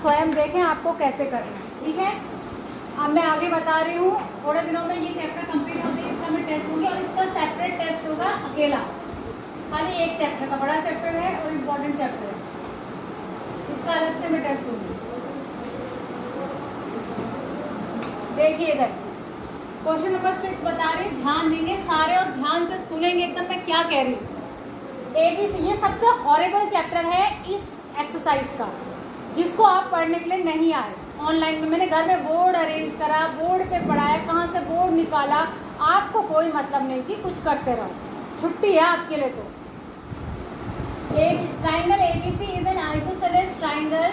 स्वयं देखें आपको कैसे करना है, ठीक है। अब मैं आगे बता रही हूँ, थोड़े दिनों में ये चैप्टर कंप्लीट होते हैं, इसका मैं टेस्ट लूँगी और इसका सेपरेट टेस्ट होगा अकेला, खाली एक चैप्टर का, बड़ा चैप्टर है और इम्पोर्टेंट चैप्टर है, इसका अलग से मैं टेस्ट लूँगी। देखिए इधर क्वेश्चन नंबर 6 बता रही हूँ, ध्यान देंगे सारे और ध्यान से सुनेंगे एकदम मैं क्या कह रही हूँ। ABC ये सबसे हॉरेबल चैप्टर है इस एक्सरसाइज का, जिसको आप पढ़ने के लिए नहीं आए ऑनलाइन में। मैंने घर में बोर्ड अरेंज करा, बोर्ड पे पढ़ाया, कहाँ से बोर्ड निकाला, आपको कोई मतलब नहीं कि कुछ करते रहो, छुट्टी है आपके लिए। तो triangle ABC is an isosceles triangle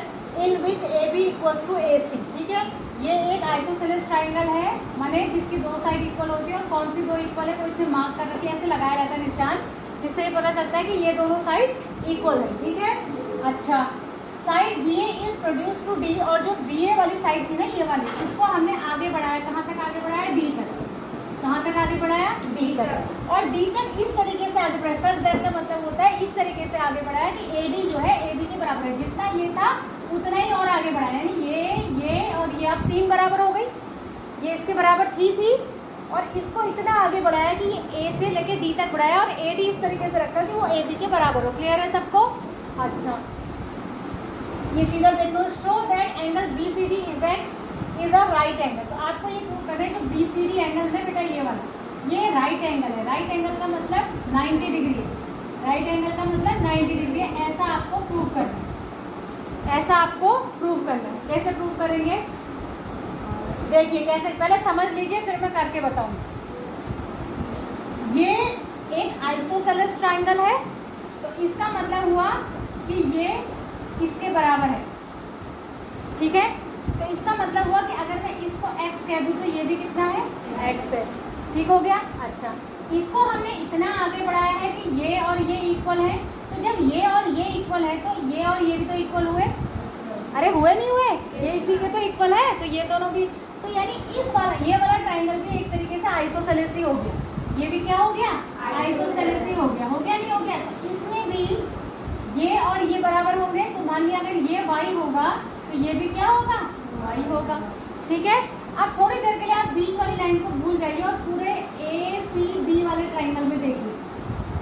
in which AB equals to AC, ठीक है। ये एक आइसोसेलेस ट्राइंगल है, माने जिसकी दो साइड इक्वल होती है, और कौन सी दो इक्वल है वो इसमें मार्क कर रखी है, ऐसे लगाया रहता है निशान, जिससे ये पता चलता है कि ये दोनों साइड इक्वल है, ठीक है। अच्छा, side BA is produce to D, और जो BA वाली साइड थी ना ये वाली, इसको हमने आगे बढ़ाया, कहाँ तक आगे बढ़ाया, D तक। कहाँ तक आगे बढ़ाया, D तक, और D तक इस तरीके से आगे बढ़ाया, सच दैट का मतलब होता है इस तरीके से आगे बढ़ाया कि AD जो है AB के बराबर है, जितना ये था उतना ही और आगे बढ़ाया, यानी ये और ये अब 3 बराबर हो गई, ये इसके बराबर थी और इसको इतना आगे बढ़ाया कि ये A से लेके D तक बढ़ाया, और AD इस तरीके से रखा कि वो AB के बराबर हो। क्लियर है सबको? अच्छा, ये फिगर देख लो, show that angle BCD is a right angle. तो आपको ये प्रूव करना है जो BCD एंगल है बेटा, ये वाला ये राइट एंगल है। राइट एंगल का मतलब 90 डिग्री है, राइट एंगल का मतलब 90 डिग्री है, ऐसा आपको प्रूव करना है, ऐसा आपको प्रूव करना है। कैसे प्रूव करेंगे देखिए, कैसे, पहले समझ लीजिए फिर मैं करके बताऊंगी। ये एक आइसोसेलेस ट्राइंगल है, तो इसका मतलब हुआ कि ये इसके बराबर है, ठीक है। तो इसका मतलब हुआ कि अगर मैं इसको x कह दूं तो ये भी कितना है, x है, ठीक हो गया। अच्छा, इसको हमने इतना आगे बढ़ाया है कि ये और ये इक्वल है, तो जब ये और ये इक्वल है तो ये और ये भी तो इक्वल हुए, अरे हुए नहीं हुए, ये इसी के तो इक्वल है, तो ये दोनों भी, तो यानी इस वाला ये वाला ट्राइंगल भी एक तरीके से आइसोसेलेस ही हो गया, ये भी क्या हो गया, आइसोसेलेस ही हो गया नहीं हो गया। तो इसमें भी ये और ये बराबर हो गए, तो मान लिया अगर ये y होगा तो ये भी क्या होगा, y होगा, ठीक है। अब थोड़ी देर के लिए आप बीच वाली लाइन को भूल जाइए और पूरे ACD वाले ट्राइंगल में देखिए,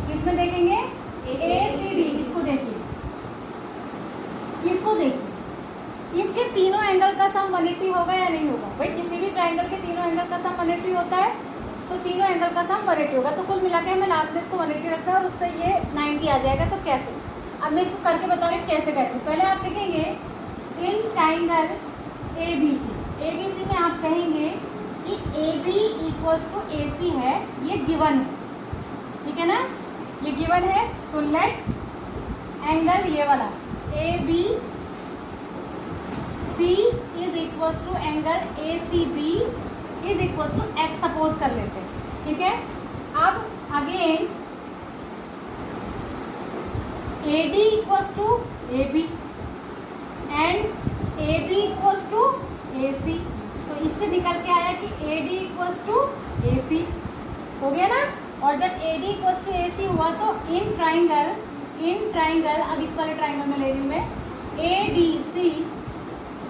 किसमें देखेंगे, ACD, इसको देखिए, इसको देखिए, इसके तीनों एंगल का सम 180 होगा या नहीं होगा। भाई किसी भी ट्राइंगल के तीनों एंगल का सम 180 होता है, तो तीनों एंगल का सम 180 होगा। तो कुल मिला के हमें लास्ट में इसको 180 रखा है और उससे ये 90 आ जाएगा। तो कैसे, अब मैं इसको करके बता रही हूँ कैसे करते हैं। पहले आप लिखेंगे इन ट्राइंगल ABC में आप कहेंगे कि AB इक्वल्स टू AC है, ये गिवन है, ठीक है ना, ये गिवन है। तो लेट एंगल ये वाला ABC is equals to angle ACB is equals to x suppose कर लेते हैं, ठीक है। अब again AD equals to AB and AB equals to AC, तो इससे निकल के आया कि AD इक्वल्स टू AC, हो गया ना। और जब AD इक्वल्स टू AC हुआ तो इन ट्राइंगल अब इस वाले ट्राइंगल में ले रही हूँ मैं, ADC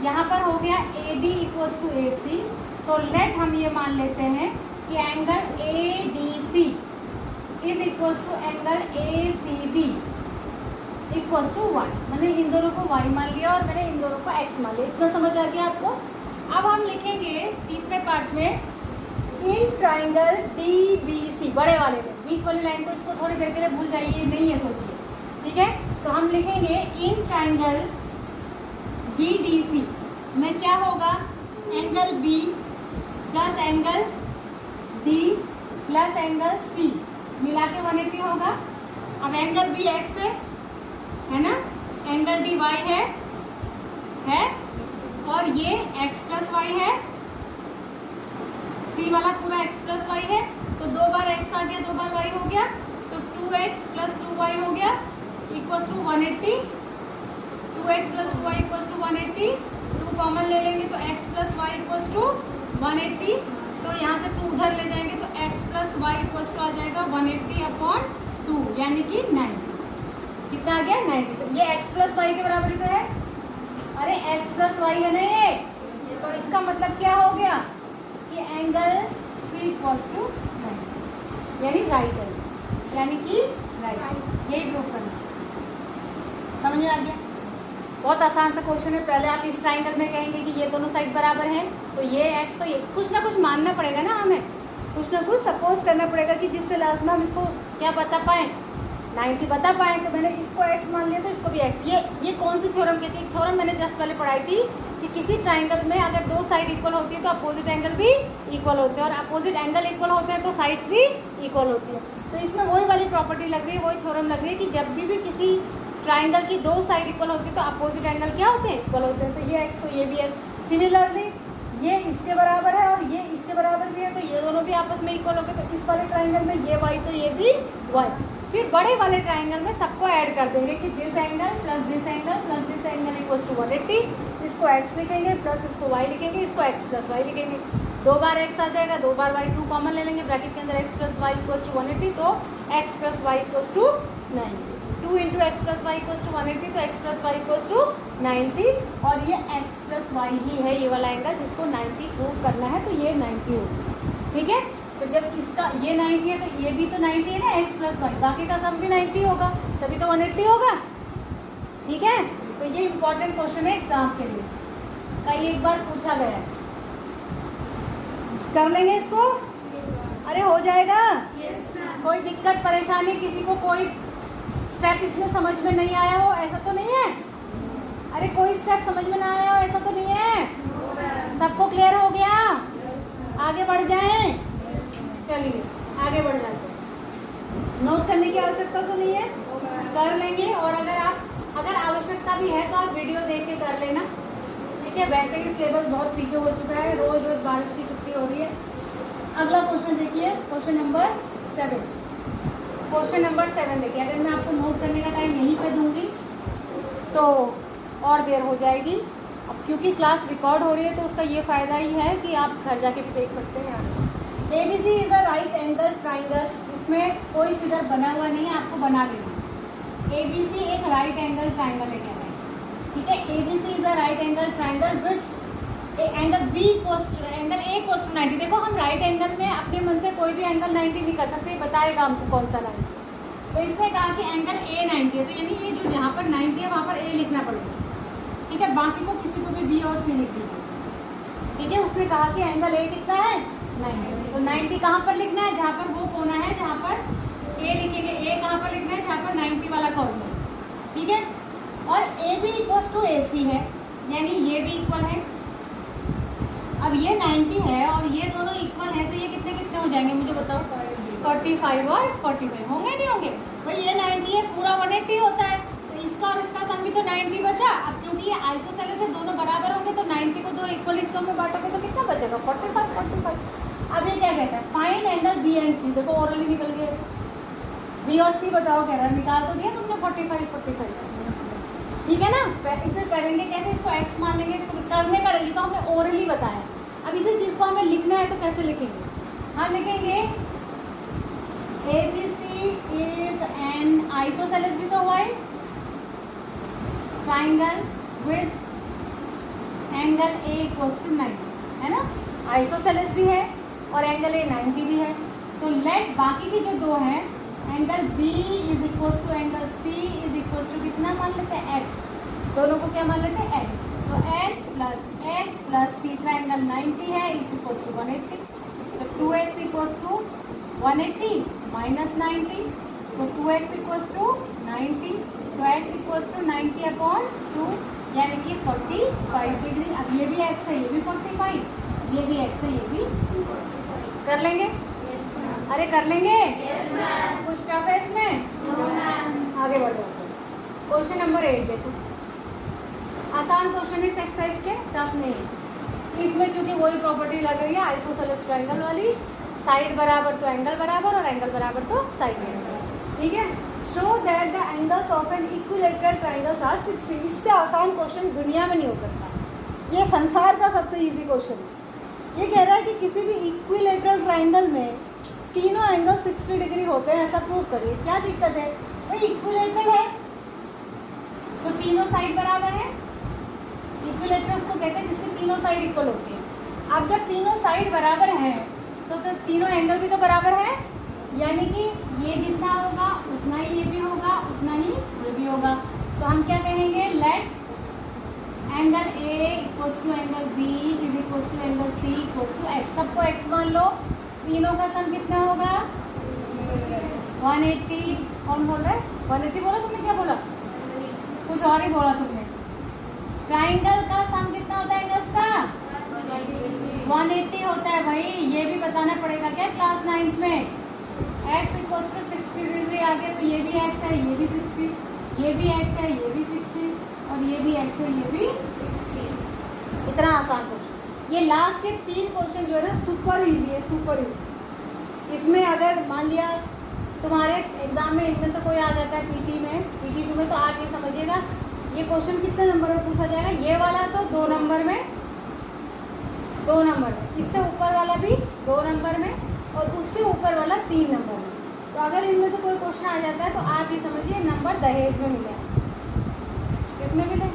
यहाँ पर हो गया AD इक्वल्स टू AC। तो लेट हम ये मान लेते हैं कि angle ADC is equals to angle ACB equals to 1। मैंने इन दोनों को y मान लिया और मैंने इन दोनों को x मान लिया। इतना समझ आ गया आपको। अब हम लिखेंगे तीसरे पार्ट में इन ट्राइंगल DBC, बड़े वाले में, बीच वाली लाइन को इसको थोड़ी देर के लिए भूल जाइए, नहीं है सोचिए, ठीक है। तो हम लिखेंगे इन ट्राइंगल BDC में क्या होगा, angle B plus angle D plus angle C मिला के 180 होगा। अब एंगल B x है ना, एंगल D y है और ये x प्लस वाई है, C वाला पूरा x प्लस वाई है, तो 2 बार x आ गया, 2 बार y हो गया, तो 2x प्लस 2y हो गया equals to 180, 2x plus 2y equals to 180, 2 common ले लेंगे तो x plus Y equals to 180, तो यहाँ से 2 उधर ले जाएंगे तो x plus Y equals to आ जाएगा 180/2 यानी कि 90। कितना आ गया, 90। तो ये x प्लस वाई के बराबर ही तो है। अरे x प्लस वाई है ना ये, तो इसका मतलब क्या हो गया कि एंगल C इक्वल्स टू 90, यानी राइट एंगल, यानी कि राइट। यही प्रूफ करना, समझ में आ गया? बहुत आसान सा क्वेश्चन है। पहले आप इस ट्राइंगल में कहेंगे कि ये दोनों साइड बराबर हैं, तो ये x, तो ये कुछ ना कुछ मानना पड़ेगा ना, हमें कुछ ना कुछ सपोज करना पड़ेगा कि जिससे लास्ट में हम इसको क्या बता पाएँ, 90 बता पाए। तो मैंने इसको x मान लिया तो इसको भी x। ये कौन सी थ्योरम कहती है? थ्योरम मैंने जस्ट पहले पढ़ाई थी कि किसी ट्राइंगल में अगर दो साइड इक्वल होती है तो अपोजिट एंगल भी इक्वल होते हैं, और अपोजिट एंगल इक्वल होते हैं तो साइड्स भी इक्वल होती है। तो इसमें वही वाली प्रॉपर्टी लग रही है, वही थ्योरम लग रही है कि जब भी किसी ट्राइंगल की दो साइड इक्वल होती है तो अपोजिट एंगल क्या होते हैं? इक्वल होते हैं। तो ये x तो ये भी है। सिमिलरली ये इसके बराबर है और ये इसके बराबर भी है, तो ये दोनों भी आपस में इक्वल हो गए। तो इस वाले ट्राइंगल में ये y तो ये भी y। फिर बड़े वाले ट्राइंगल में सबको ऐड कर देंगे कि this angle plus this angle plus this angle equals to 180। इसको x लिखेंगे प्लस इसको y लिखेंगे, इसको x प्लस y लिखेंगे। दो बार x आ जाएगा, दो बार y, 2 कॉमन ले लेंगे, ब्रैकेट के अंदर x plus y equals to 180, तो x plus y equals to 90। 2 into X plus Y equals to 180, तो x plus Y equals to 90। और ये x प्लस वाई ही है ये वाला एंगल जिसको 90 प्रूव करना है, तो ये 90 होगा। ठीक है, तो जब इसका ये 90 है तो ये भी तो 90 है ना, x प्लस वाई, बाकी का सब भी 90 होगा, तभी तो 180 होगा। ठीक है, तो ये इंपॉर्टेंट क्वेश्चन है एग्जाम के लिए, कई एक बार पूछा गया है। कर लेंगे इसको? अरे हो जाएगा। कोई दिक्कत परेशानी, किसी को कोई स्टेप इसमें समझ में नहीं आया हो ऐसा तो नहीं है? अरे कोई स्टेप समझ में ना आया हो ऐसा तो नहीं है? सबको क्लियर हो गया? आगे बढ़ जाएं? चलिए आगे बढ़ जाते हैं। नोट करने की आवश्यकता तो नहीं है, कर लेंगे। और अगर आवश्यकता भी है तो आप वीडियो देख के कर लेना। ठीक है, वैसे ही सिलेबस बहुत पीछे हो चुका है, रोज रोज बारिश की छुट्टी हो रही है। अगला क्वेश्चन देखिए, क्वेश्चन नंबर 7। क्वेश्चन नंबर 7 देखिए, अगर मैं आपको नोट करने का टाइम यहीं पे दूंगी तो और देर हो जाएगी। अब क्योंकि क्लास रिकॉर्ड हो रही है तो उसका ये फ़ायदा ही है कि आप घर जाके भी देख सकते हैं। ABC is a right angle triangle, इसमें कोई फिगर बना हुआ नहीं है, आपको बना लेना। ABC एक राइट एंगल ट्राइंगल है, कह रहे हैं। ठीक है, ABC is a right angle triangle which angle B equals to angle A equals to 90। देखो हम राइट एंगल में अपने मन से कोई भी एंगल 90 नहीं कर सकते, बताएगा हमको कौन सा 90। तो इसने कहा कि एंगल A 90 है, तो यानी ये जो यहाँ पर 90 है वहाँ पर A लिखना पड़ेगा। ठीक है, बाकी को किसी को भी B और C लिख दीजिए। ठीक है, उसने कहा कि एंगल A कितना है 90, तो 90 कहाँ पर लिखना है? जहाँ पर वो कोना है जहाँ पर A लिखेंगे। A कहाँ पर लिखना है? जहाँ पर 90 वाला कोना है। ठीक है, और AB इक्वल्स टू AC है, यानी ये भी इक्वल है। अब ये 90 है और ये दोनों इक्वल है, तो ये कितने कितने हो जाएंगे मुझे बताओ? 45 और 45 होंगे नहीं होंगे? भाई ये 90 है, पूरा 180 होता है, तो इसका और इसका सम भी तो 90 बचा। अब क्योंकि ये आइसोसेलेस है, दोनों बराबर होंगे, तो 90 को दो इक्वल हिस्सों में बांटोगे तो कितना बचेगा? 45 45। अब ये क्या कहता है? Find angle B and C। देखो ओरली निकल गया, B और C बताओ, कह रहा है। निकाल तो दिया तुमने 45 45। ठीक है ना, इसे करेंगे कैसे? इसको x मान लेंगे, इसको करने का रही तो हमने ओरली बताया। अब इसी चीज़ को हमें लिखना है तो कैसे लिखेंगे? हम लिखेंगे ABC इज एन आइसोसेलेस, भी तो हुआ है, triangle with angle A equals to 90, है ना? आइसोसेलेस भी है और एंगल A 90 भी है। तो लेट बाकी की जो दो हैं, angle B is equals to angle C is equals to कितना मान लेते हैं? x। दोनों को क्या मान लेते हैं? x। तो x प्लस तीसरा एंगल 90 है इज इक्वल्स टू 180। तो 2x इक्वल्स टू 180 माइनस 90, तो 2x इक्वल्स टू 90, तो x इक्वल्स टू 90 अपॉन 2, यानी कि 45 डिग्री। अब ये भी x है, ये भी 45, ये भी x है, ये भी। कर लेंगे? अरे कर लेंगे? कुछ टफ है इसमें? आगे बढ़ो। क्वेश्चन नंबर 8 देखो, आसान क्वेश्चन है इस एक्सरसाइज के, टफ नहीं है। इसमें क्योंकि वही प्रॉपर्टी लग रही है आइसोसेलेस ट्रायंगल वाली, साइड बराबर तो एंगल बराबर और एंगल बराबर तो साइड बराबर। ठीक है, show that the angles of an equilateral triangles are 60। इससे आसान क्वेश्चन दुनिया में नहीं हो सकता, ये संसार का सबसे इजी क्वेश्चन है। ये कह रहा है कि किसी भी इक्विलेटरल ट्रायंगल में तीनों एंगल 60 डिग्री होते हैं, ऐसा प्रूव करिए। क्या दिक्कत है भाई? इक्विलेटरल है तो तीनों साइड बराबर है, इक्विलेटरल उसको कहते हैं जिसकी तीनों साइड इक्वल होती है। अब जब तीनों साइड बराबर हैं तो तीनों एंगल भी तो बराबर है, यानी कि ये जितना होगा उतना ही ये भी होगा, उतना ही ये भी होगा। तो हम क्या कहेंगे, let angle A equals to angle B is equals to angle C equals to X. सबको एक्स मान लो। तीनों का सम कितना होगा 180। कौन बोल रहा है 180 बोला तुमने, क्या बोला, कुछ और ही बोला तुमने। ट्राइंगल का सम कितना होता है एंगल्स का 180 होता है भाई। ये भी बताना पड़ेगा क्या क्लास 9th में। x इक्वल्स टू 60 डिग्री आ गया तो ये भी x है, ये भी 60, ये भी x है, ये भी 60 और ये भी x है, ये भी 60। इतना आसान क्वेश्चन। ये लास्ट के 3 क्वेश्चन जो है ना सुपर इजी है, सुपर इजी। इसमें अगर मान लिया तुम्हारे एग्जाम में इनमें से कोई आ जाता है पीटी में, पीटी 2 में, तो आप ये समझिएगा ये क्वेश्चन कितने नंबर में पूछा जाएगा। ये वाला तो 2 नंबर में, 2 नंबर में, इससे ऊपर वाला भी 2 नंबर में और उससे ऊपर वाला 3 नंबर में। तो अगर इनमें से कोई क्वेश्चन आ जाता है तो आप ये समझिए नंबर दहेज में मिले। किसमें मिले,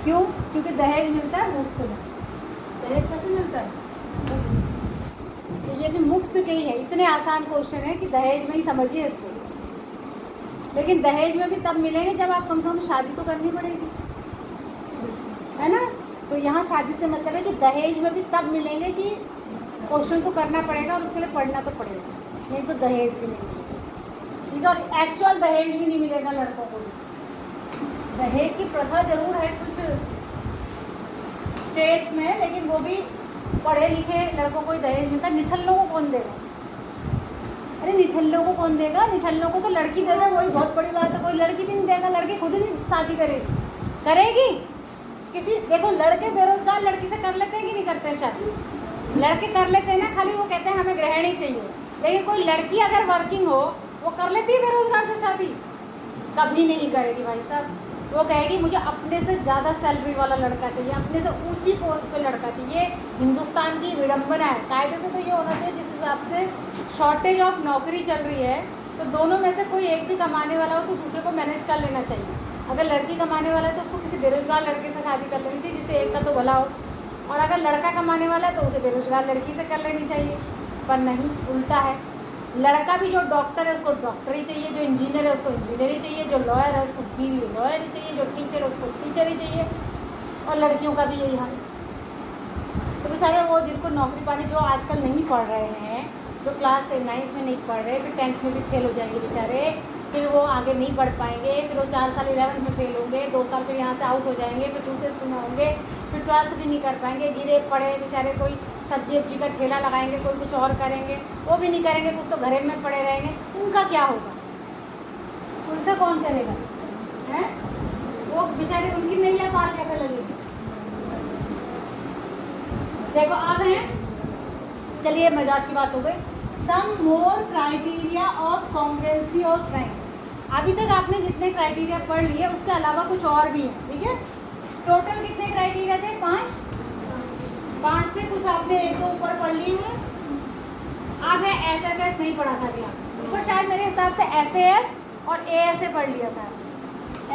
क्यों, क्योंकि दहेज मिलता है मुफ्त में। दहेज कैसे मिलता है, तो ये भी मुफ्त के ही है। इतने आसान क्वेश्चन है कि दहेज में ही समझिए इसको। लेकिन दहेज में भी तब मिलेंगे जब आप कम से कम शादी तो करनी पड़ेगी, है ना। तो यहाँ शादी से मतलब है कि दहेज में भी तब मिलेंगे कि क्वेश्चन तो करना पड़ेगा और उसके लिए पढ़ना तो पड़ेगा, नहीं तो दहेज भी नहीं मिलेगा। ठीक है, और एक्चुअल दहेज भी नहीं मिलेगा लड़कों को। दहेज की प्रथा जरूर है कुछ स्टेट्स में, लेकिन वो भी पढ़े लिखे लड़कों को ही दहेज मिलता है। निठल्लों को कौन देगा, अरे निठल्लों को कौन देगा, निठल्लों को तो लड़की दे दे, वही बहुत बड़ी बात है। कोई लड़की भी नहीं देगा, लड़की खुद ही नहीं शादी करेगी, करेगी किसी। देखो लड़के बेरोजगार लड़की से कर लेते हैं कि नहीं करते हैं शादी, लड़के कर लेते हैं ना, खाली वो कहते हैं हमें ग्रहण ही चाहिए। लेकिन कोई लड़की अगर वर्किंग हो वो कर लेती है बेरोजगार से शादी, कभी नहीं करेगी भाई साहब। वो कहेगी मुझे अपने से ज़्यादा सैलरी वाला लड़का चाहिए, अपने से ऊंची पोस्ट पे लड़का चाहिए। हिंदुस्तान की विडम्बना है। कायदे से तो ये होना चाहिए, जिस हिसाब से शॉर्टेज ऑफ नौकरी चल रही है तो दोनों में से कोई एक भी कमाने वाला हो तो दूसरे को मैनेज कर लेना चाहिए। अगर लड़की कमाने वाला है तो उसको किसी बेरोजगार लड़के से शादी कर लेनी चाहिए जिससे एक का तो भला हो, और अगर लड़का कमाने वाला है तो उसे बेरोजगार लड़की से कर लेनी चाहिए। पर नहीं, उल्टा है। लड़का भी जो डॉक्टर है उसको डॉक्टर ही चाहिए, जो इंजीनियर है उसको इंजीनियर ही चाहिए, जो लॉयर है उसको भी लॉयर ही चाहिए, जो टीचर है उसको टीचर ही चाहिए। और लड़कियों का भी यही हाल। तो बेचारे वो जिनको नौकरी पानी, जो आजकल नहीं पढ़ रहे हैं, जो क्लास 9th में नहीं पढ़ रहे, फिर 10th में भी फेल हो जाएंगे बेचारे, फिर वो आगे नहीं बढ़ पाएंगे, फिर वो 4 साल 11th में फेल होंगे, 2 साल फिर यहाँ से आउट हो जाएंगे, फिर दूसरे स्कूल में होंगे, फिर 12th भी नहीं कर पाएंगे, गिरे पड़े बेचारे, कोई सब्जी वब्जी का ठेला लगाएंगे, कोई कुछ और करेंगे, वो भी नहीं करेंगे, कुछ तो घरे में पड़े रहेंगे। उनका क्या होगा, उनसे कौन करेगा, है वो बेचारे, उनकी नैया पार कैसे लगेगी। देखो अब है, चलिए मजाक की बात हो गई। Some more criteria of congruency of triangle. अभी तक आपने जितने क्राइटेरिया पढ़ लिए उसके अलावा कुछ और भी हैं, ठीक है। टोटल कितने क्राइटेरिया थे, 5 थे, कुछ आपने 1-2 ऊपर पढ़ लिए हैं। अब है SSS नहीं पढ़ा था अभी आपने, ऊपर शायद मेरे हिसाब से SAS और ASA पढ़ लिया था,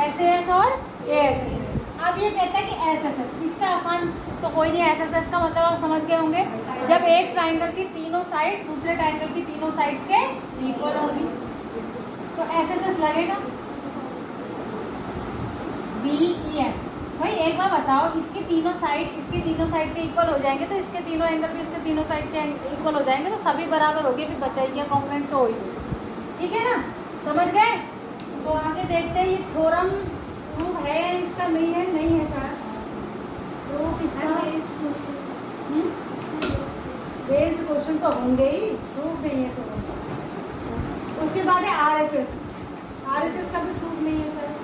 SAS और ASA। अब ये कहता है कि SSS, इससे आसान तो कोई नहीं। SSS का मतलब आप समझ गए होंगे, जब एक ट्राइंगल की तीनों साइड्स दूसरे ट्राइंगल की तीनों साइड्स के इक्वल होगी तो SSS लगेगा। BEF भाई एक बार बताओ, इसके तीनों साइड के इक्वल हो जाएंगे तो इसके तीनों एंगल भी इसके तीनों साइड के इक्वल हो जाएंगे, तो सभी बराबर हो गए, फिर बचाइए कॉम्प्लीमेंट तो हो ही, ठीक है ना, समझ गए। तो आगे देखते हैं, ये थ्योरम प्रूफ है इसका, नहीं है, नहीं है शायद प्रूफ इसका। बेस्ड क्वेश्चन तो होंगे ही, प्रूफ नहीं है तो। उसके बाद है RHS का भी प्रूफ नहीं है शायद,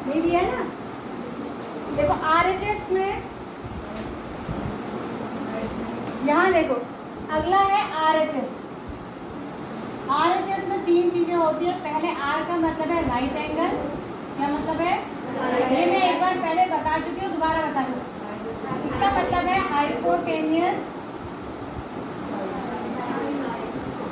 नहीं दिया है ना। देखो RHS में, यहाँ देखो अगला है RHS में 3 चीजें होती है। पहले R का मतलब है राइट एंगल, क्या मतलब है, ये मैं एक बार पहले बता चुकी हूँ, दोबारा बता दूँ। इसका मतलब है हाइपोटेनियस,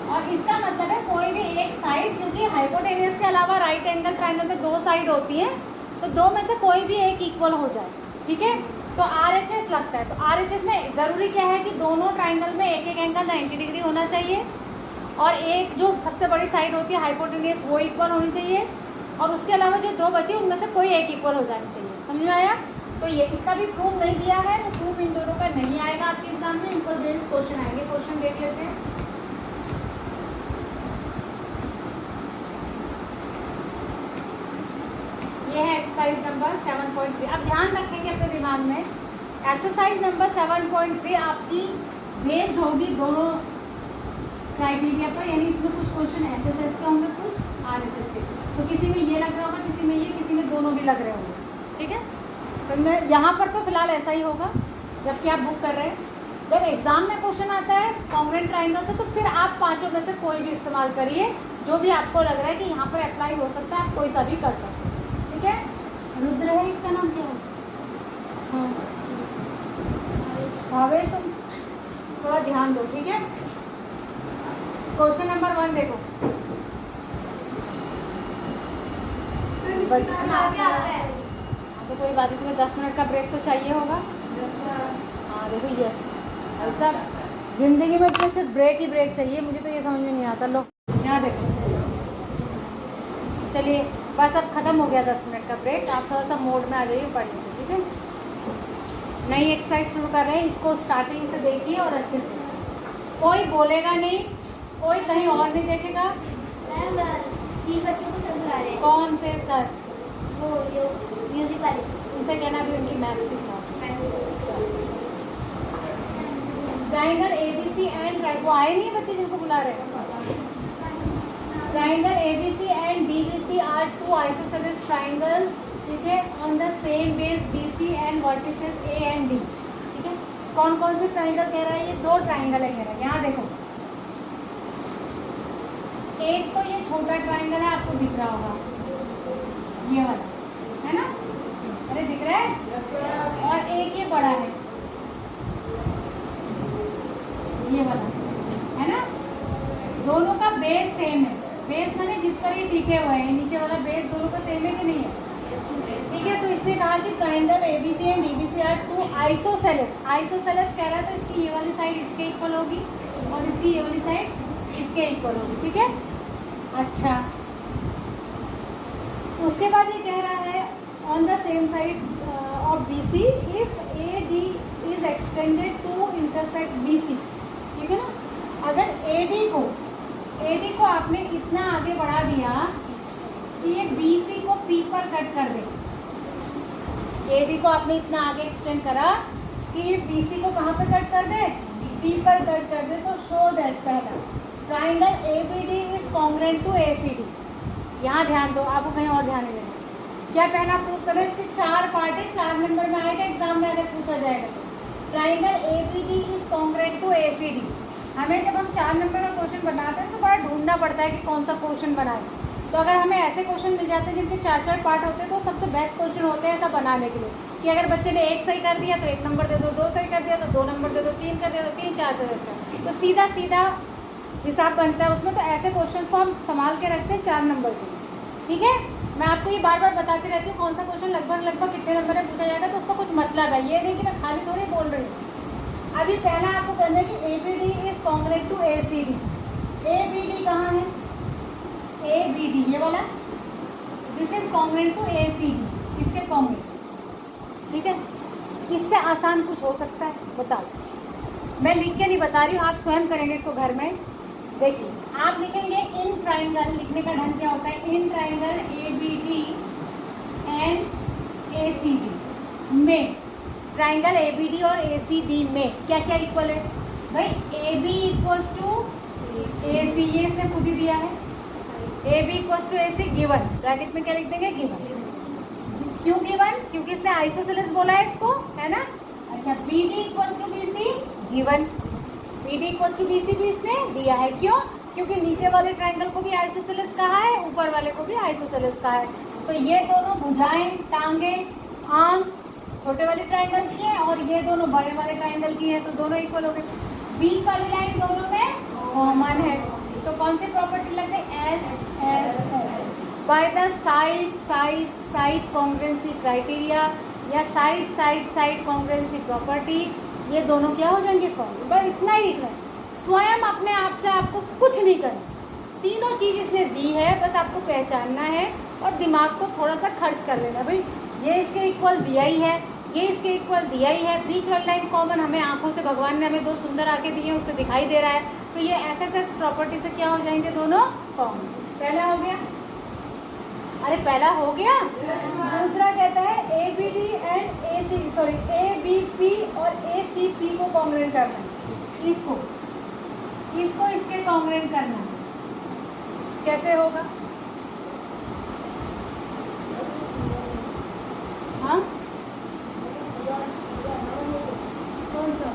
और इसका मतलब है कोई भी एक साइड, क्योंकि हाइपोटेनियस के अलावा राइट एंगल ट्रायंगल में 2 साइड होती हैं, तो 2 में से कोई भी एक इक्वल हो जाए। ठीक है। तो RHS लगता है, तो RHS में ज़रूरी क्या है कि दोनों ट्राइंगल में एक एक एंगल 90 डिग्री होना चाहिए, और एक जो सबसे बड़ी साइड होती है हाइपोटेन्यूस वो इक्वल होनी चाहिए, और उसके अलावा जो दो बची उनमें से कोई एक इक्वल हो जानी चाहिए। समझ में आया? तो ये इसका भी प्रूफ नहीं दिया है, तो प्रूफ इन दोनों का नहीं आएगा आपके एग्जाम में, इन पर बेस्ड क्वेश्चन आएंगे। क्वेश्चन देख लेते हैं। ये है एक्सरसाइज नंबर 7.3। अब ध्यान रखेंगे अपने दिमाग में, एक्सरसाइज नंबर 7.3 आपकी बेस्ड होगी दोनों क्राइटेरिया पर, यानी इसमें कुछ क्वेश्चन SSS के होंगे, कुछ RHS के। तो किसी में ये लग रहा होगा, किसी में ये, किसी में दोनों भी लग रहे होंगे। ठीक है, तो मैं यहाँ पर तो फिलहाल ऐसा ही होगा जबकि आप बुक कर रहे हैं। जब एग्जाम में क्वेश्चन आता है कॉन्ग्रुएंट ट्राइंगल से, तो फिर आप पांचों में से कोई भी इस्तेमाल करिए, जो भी आपको लग रहा है कि यहाँ पर अप्लाई हो सकता है, आप कोई सा भी कर सकते हैं। ठीक है, रुद्र है इसका नाम, क्या है? हाँ भावेश, तुम थोड़ा ध्यान दो। ठीक है, क्वेश्चन नंबर 1 देखो। तो कोई बात नहीं, तुम्हें 10 मिनट का ब्रेक तो चाहिए होगा। हाँ देखो, यस ऐसा जिंदगी में तुम्हें सिर्फ ब्रेक ही ब्रेक चाहिए, मुझे तो ये समझ में नहीं आता। लो यहाँ देखो, चलिए बस अब ख़त्म हो गया 10 मिनट का ब्रेक, आप थोड़ा सा मोड में आ जाइए पढ़ने के। ठीक है, नई एक्सरसाइज शुरू कर रहे हैं, इसको स्टार्टिंग से देखिए और अच्छे से, कोई बोलेगा नहीं, कोई कहीं और नहीं देखेगा। बच्चों को समझा रहे हैं। कौन से सर? वो म्यूजिक वाले। उनसे कहना भी उनकी मैथ्स की क्लास ट्राइंगल ABC एंड वो आए नहीं बच्चे जिनको बुला रहे हैं। Triangle ABC and DBC are two isosceles triangles, ठीक है, on the same base BC and vertices A and D। ठीक है, कौन कौन से ट्राइंगल कह रहा है? ये 2 ट्राइंगल है कह रहा है। यहाँ देखो, एक तो ये छोटा ट्राइंगल है, आपको दिख रहा होगा ये वाला, है ना? अरे दिख रहा है, और एक ये बड़ा है ये वाला, है ना? दोनों का बेस सेम है, बेस माने जिस पर ये टिके हुए हैं, नीचे वाला बेस दोनों का सेम है कि नहीं है? ठीक है, तो इसने कहा कि triangle ABC and DBC are two isosceles. Isosceles कह रहा है, तो इसकी ये वाली साइड इसके इक्वल होगी और इसकी ये वाली साइड इसके इक्वल होगी। ठीक है, अच्छा, उसके बाद ये कह रहा है on the same side of BC if AD is extended to intersect BC। ठीक है ना, अगर AD को आपने इतना आगे बढ़ा दिया कि ये BC को P पर कट कर दे, AD को आपने इतना आगे एक्सटेंड करा कि ये BC को कहाँ पे कट कर दे? P पर कट कर दे, तो शो दैट पहला triangle ABD is congruent to ACD। यहाँ ध्यान दो, आपको कहीं और ध्यान नहीं देना। क्या पहला प्रूफ करें? इसके 4 पार्ट है, 4 नंबर में आएगा एग्जाम में अगर पूछा जाएगा तो। Triangle ABD is congruent to ACD। हमें जब हम 4 नंबर का क्वेश्चन बनाते हैं तो बड़ा ढूंढना पड़ता है कि कौन सा क्वेश्चन बनाए। तो अगर हमें ऐसे क्वेश्चन मिल जाते हैं जिनके 4-4 पार्ट होते हैं तो सबसे बेस्ट क्वेश्चन होते हैं ऐसा बनाने के लिए, कि अगर बच्चे ने 1 सही कर दिया तो 1 नंबर दे दो, 2 सही कर दिया तो 2 नंबर दे दो, 3 कर दिया तो 3, 4 दे दो, तो सीधा सीधा हिसाब बनता है उसमें। तो ऐसे क्वेश्चन को हम संभाल के रखते हैं 4 नंबर के। ठीक है, मैं आपको ये बार बार बताती रहती हूँ कौन सा क्वेश्चन लगभग कितने नंबर में पूछा जाएगा, तो उसका कुछ मतलब है, ये नहीं कि मैं खाली थोड़ी बोल रही हूँ। अभी पहला आपको कहना है कि ABD is congruent to ACD। ABD कहाँ है? ABD ये वाला, this is congruent to ACD, इसके कॉन्ग्रुएंट। ठीक है, इससे आसान कुछ हो सकता है? बताओ, मैं लिख के नहीं बता रही हूँ, आप स्वयं करेंगे इसको घर में। देखिए, आप लिखेंगे इन ट्राइंगल, लिखने का ढंग क्या होता है? In triangle ABD and ACD में, ट्राइंगल ABD और ACD में क्या क्या इक्वल है? भाई AB इक्वल्स टू AC, ये इसने खुद ही दिया है। AB equals to AC given, bracket में क्या लिख देंगे? गिवन। क्यों गिवन? क्योंकि इसने आइसोसेलेस बोला है इसको, है ना? अच्छा, BD equals to BC given, BD equals to BC भी इसने दिया है। क्यों? क्योंकि नीचे वाले ट्राइंगल को भी आइसोसेलेस कहा है, ऊपर वाले को भी आइसोसेलेस कहा है। तो ये दोनों भुजाएं, टांगे, आर्म्स छोटे वाले ट्राइंगल की है और ये दोनों बड़े वाले ट्राइंगल की है, तो दोनों इक्वल हो गए। बीच वाली लाइन दोनों में कॉमन है, तो कौन सी प्रॉपर्टी लग गई? SSS by the side congruency criteria. या side side side congruency property, ये दोनों क्या हो जाएंगे कॉन्ग्रुएंट। बस इतना ही लिखना है, स्वयं अपने आप से आपको कुछ नहीं करना, तीनों चीज़ इसने दी है, बस आपको पहचानना है और दिमाग को थोड़ा सा खर्च कर लेना। भाई ये इसके इक्वल दिया ही है, ये इसके इक्वल दिया ही है, बीच वाली लाइन कॉमन, हमें आंखों से भगवान ने हमें दो सुंदर आके दिए हैं, उससे दिखाई दे रहा है, तो ये एस प्रॉपर्टी से क्या हो जाएंगे दोनों कॉमन। पहला हो गया, अरे पहला हो गया। दूसरा कहता है A B D and A C sorry A B P और ए सी पी को कॉन्ग्रुएंट करना है, इसको इसके कॉन्ग्रुएंट करना है। कैसे होगा? हाँ कौन सा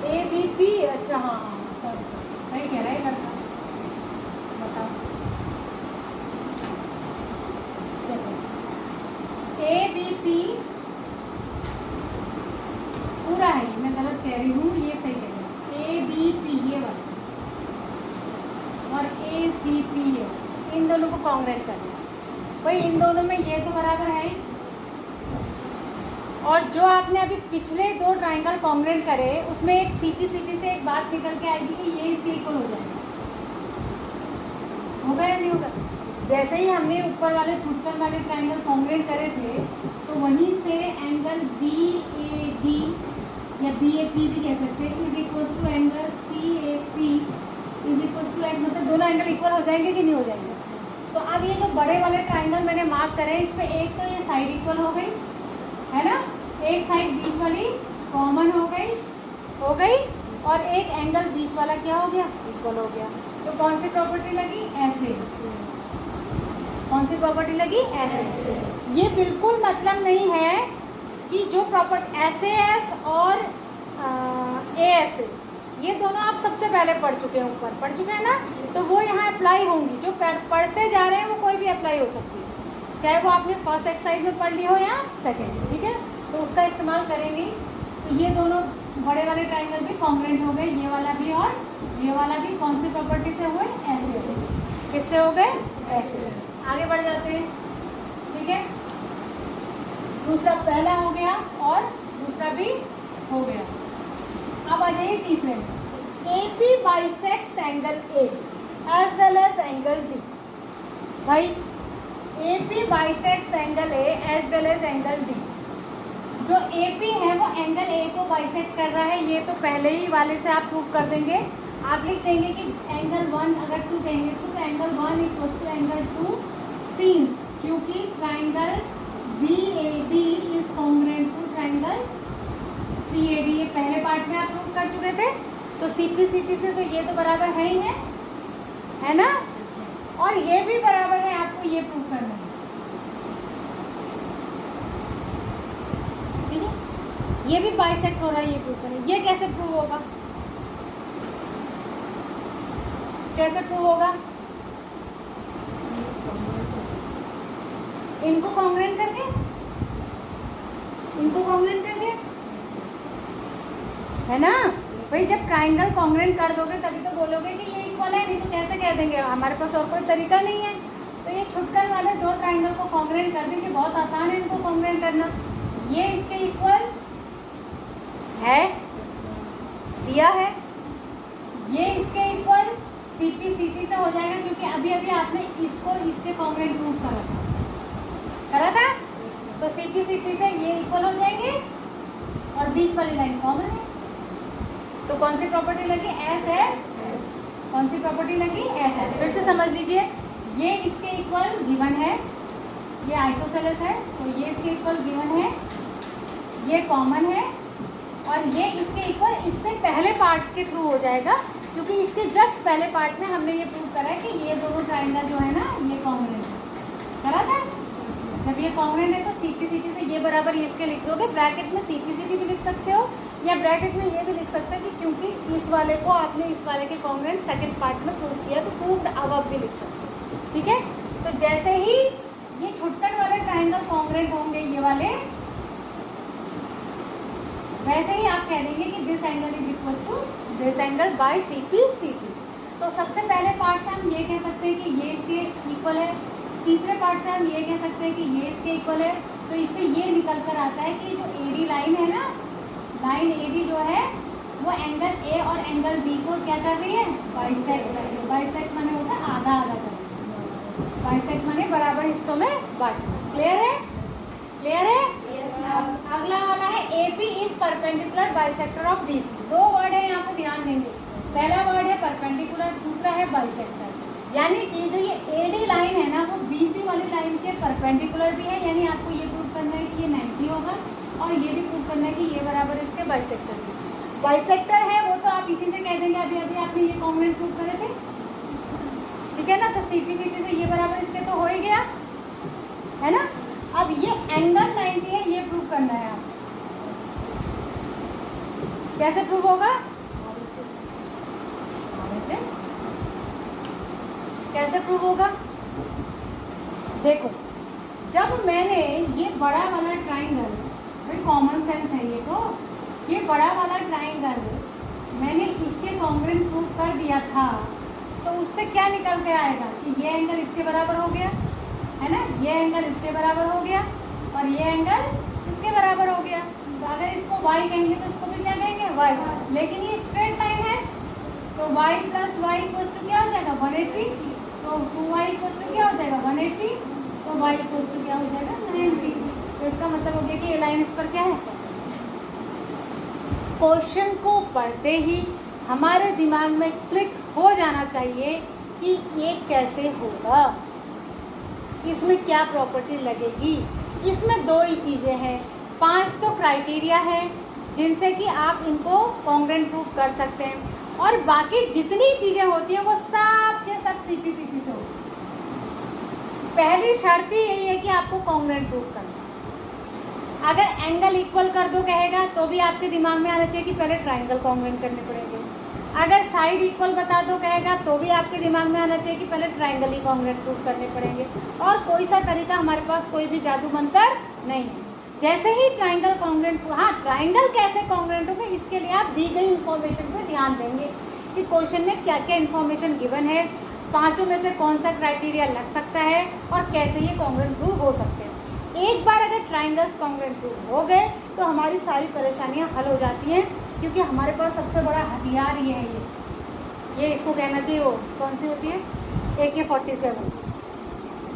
ए बी पी? अच्छा हाँ सही कह रहा है लड़का, बताओ। ए बी पी पूरा है, ये मैं गलत कह रही हूँ, ये सही कह रही हूँ। ए बी पी ये वाला और ए सी पी है, इन दोनों को कॉन्ग्रुएंट करना है। भाई इन दोनों में ये तो बराबर है, और जो आपने अभी पिछले दो ट्राइंगल कॉन्ग्रुएंट करे उसमें एक सीपीसीटी से एक बात निकल के आएगी कि ये इसके इक्वल हो जाएगा। होगा या नहीं होगा? जैसे ही हमने ऊपर वाले छुटकर वाले ट्राइंगल कॉन्ग्रुएंट करे थे, तो वहीं से एंगल बी ए डी या बी ए पी भी कह सकते हैं is equal to angle C A P is equal to angle, मतलब दोनों एंगल इक्वल हो जाएंगे कि नहीं हो जाएंगे। तो अब ये जो बड़े वाले ट्राइंगल मैंने मार्क करे, इस पर एक तो ये साइड इक्वल हो गई है ना, एक साइड बीच वाली कॉमन हो गई और एक एंगल बीच वाला क्या हो गया? इक्वल हो गया। तो कौन सी प्रॉपर्टी लगी? ऐसे। कौन सी प्रॉपर्टी लगी? ऐसे। ये बिल्कुल मतलब नहीं है कि जो प्रॉपर्टी ऐसे एस और ए ऐसे, ये दोनों आप सबसे पहले पढ़ चुके हैं, ऊपर पढ़ चुके हैं ना, तो वो यहाँ अप्लाई होंगी। जो पढ़ते जा रहे हैं वो कोई भी अप्लाई हो सकती है, चाहे वो आपने फर्स्ट एक्सरसाइज में पढ़ ली हो या सेकेंड, ठीक है, तो उसका इस्तेमाल करेंगे। तो ये दोनों बड़े वाले ट्राइंगल भी कॉन्ग्रुएंट हो गए, ये वाला भी और ये वाला भी। कौन सी प्रॉपर्टी से हुए? ऐसे। किससे हो गए? ऐसे। आगे बढ़ जाते हैं, ठीक है। दूसरा पहला हो गया और दूसरा भी हो गया। अब आ जाइए तीसरे में, A P bisects angle A as well as angle D. भाई A P bisects angle A as well as angle D. जो ए पी है वो एंगल ए को बाइसेक्ट कर रहा है, ये तो पहले ही वाले से आप प्रूव कर देंगे। आप लिख देंगे कि एंगल 1 अगर 2 देंगे इसको, तो angle 1 equal to angle 2 since, क्योंकि triangle B A D is congruent to triangle C A D. ये पहले पार्ट में आप प्रूव कर चुके थे। तो सी पी सी टी से तो ये तो बराबर है ही है ना, और ये भी बराबर है, आपको ये प्रूव करना है, ठीक है। ये भी बाइसेक्ट हो रहा है, ये प्रूव करना है। ये कैसे प्रूव होगा? कैसे प्रूव होगा? इनको कॉन्ग्रुएंट करके, इनको कॉन्ग्रुएंट करके, है ना। भाई जब ट्राइंगल कॉन्ग्रुएंट कर दोगे तभी तो बोलोगे कि ये इक्वल है, नहीं तो कैसे कह देंगे? हमारे पास और कोई तरीका नहीं है। तो ये छुटकर वाले दो ट्राइंगल को कॉन्ग्रुएंट कर देंगे, बहुत आसान है इनको कॉन्ग्रुएंट करना। ये इसके इक्वल है, दिया है, ये इसके इक्वल सीपी सीटी से हो जाएगा, क्योंकि अभी अभी आपने इसको इसके कॉन्ग्रुएंट प्रूव करा था। तो सीपी सीटी से ये इक्वल हो जाएंगे और बीच वाली लाइन कॉमन है। तो कौन सी प्रॉपर्टी लगी? S S. कौन सी प्रॉपर्टी लगी? S S. फिर से समझ लीजिए, ये इसके इक्वल गिवन है, ये आइसोसेलेस है, तो ये इसके इक्वल गिवन है, ये कॉमन है, और ये इसके इक्वल इससे पहले पार्ट के थ्रू हो जाएगा, क्योंकि इसके जस्ट पहले पार्ट में हमने ये प्रूव करा है कि ये दोनों ट्राइंगल जो है ना ये कॉन्ग्रुएंट है। करा था? जब ये कॉन्ग्रुएंट है तो सीपीसीटी से ये बराबर ये इसके लिख दोगे। ब्रैकेट में सीपीसीटी भी लिख सकते हो, या ब्रैकेट में ये भी लिख सकते हो कि क्योंकि इस वाले को आपने इस वाले के कॉन्ग्रुएंट सेकंड पार्ट में प्रूव किया, तो प्रूव्ड अबव भी लिख सकते हो, ठीक है। तो जैसे ही ये छुटकर वाले ट्राइंगल कॉन्ग्रुएंट होंगे ये वाले, वैसे ही आप कह देंगे कि this angle is equal to this angle by CP CT. तो सबसे पहले पार्ट से हम ये कह सकते हैं कि ये इसके इक्वल है, तीसरे पार्ट से हम ये कह सकते हैं कि ये इसके इक्वल है। तो इससे ये निकल कर आता है कि जो एडी लाइन है ना, लाइन एडी जो है वो एंगल ए और एंगल बी को क्या कर रही है, बाइसेक्ट कर रही है। बाइसेक्ट माने होता है आधा आधा कर रही है, बाइसेक्ट माने बराबर हिस्सों में बांट। क्लियर है? क्लियर है? अगला वाला है AP is perpendicular bisector of BC। दो वर्ड है यहाँ पे, ध्यान देंगे। पहला वर्ड है परपेंडिकुलर, दूसरा है बाइसेक्टर। यानी कि जो ये AD लाइन है ना वो BC वाली लाइन के परपेंडिकुलर भी है, यानी आपको ये प्रूव करना है कि ये 90 होगा, और ये भी प्रूव करना है कि ये बराबर इसके बाइसेक्टर भी। बाइसेक्टर है वो तो आप इसी से कह देंगे, अभी अभी आपने ये कॉन्ग्रुएंट प्रूव करे थे, ठीक है ना। तो CP/CT से ये बराबर इसके तो हो ही गया, है ना। अब ये एंगल 90 है, ये प्रूव करना है आप। कैसे प्रूव होगा? कैसे प्रूव होगा? देखो, जब मैंने ये बड़ा वाला ट्राइंगल, भाई कॉमन सेंस है ये तो, ये बड़ा वाला ट्राइंगल मैंने इसके कॉन्ग्रुएंट प्रूव कर दिया था, तो उससे क्या निकल के आएगा कि ये एंगल इसके बराबर हो गया, है ना। ये एंगल इसके बराबर हो गया और ये एंगल इसके बराबर हो गया। तो अगर इसको y कहेंगे तो इसको भी क्या कहेंगे, y। लेकिन ये स्ट्रेट लाइन है, तो y plus Y equals to क्या हो जाएगा, 180। तो 2y इक्वल्स टू क्या हो जाएगा, 180। तो y इक्वल्स टू क्या हो जाएगा, 90। तो इसका मतलब हो गया कि ये लाइन इस पर क्या है। क्वेश्चन को पढ़ते ही हमारे दिमाग में क्लिक हो जाना चाहिए कि ये कैसे होगा, इसमें क्या प्रॉपर्टी लगेगी। इसमें दो ही चीज़ें हैं, 5 तो क्राइटेरिया है जिनसे कि आप इनको कॉन्ग्रुएंट प्रूफ कर सकते हैं, और बाकी जितनी चीज़ें होती हैं वो सब के सब CP/CT से होती है। पहली शर्त ही यही है कि आपको कॉन्ग्रुएंट प्रूफ करना। अगर एंगल इक्वल कर दो कहेगा तो भी आपके दिमाग में आना चाहिए कि पहले ट्राइंगल कॉन्ग्रुएंट करने पड़ेंगे। अगर साइड इक्वल बता दो कहेगा तो भी आपके दिमाग में आना चाहिए कि पहले ट्राइंगल ही कॉन्ग्रुएंट प्रूफ करने पड़ेंगे। और कोई सा तरीका हमारे पास कोई भी जादू मंतर नहीं है। जैसे ही ट्राइंगल कॉन्ग्रुएंट, हाँ ट्राइंगल कैसे कॉन्ग्रुएंट होगा इसके लिए आप दी गई इन्फॉर्मेशन पे ध्यान देंगे कि क्वेश्चन में क्या क्या इन्फॉर्मेशन गिवन है, पाँचों में से कौन सा क्राइटेरिया लग सकता है और कैसे ये कॉन्ग्रुएंट प्रूफ हो सकते हैं। एक बार अगर ट्राइंगल्स कॉन्ग्रुएंट प्रूफ हो गए तो हमारी सारी परेशानियाँ हल हो जाती हैं, क्योंकि हमारे पास सबसे बड़ा हथियार ये है। ये इसको कहना चाहिए, वो कौन सी होती है, AK-47।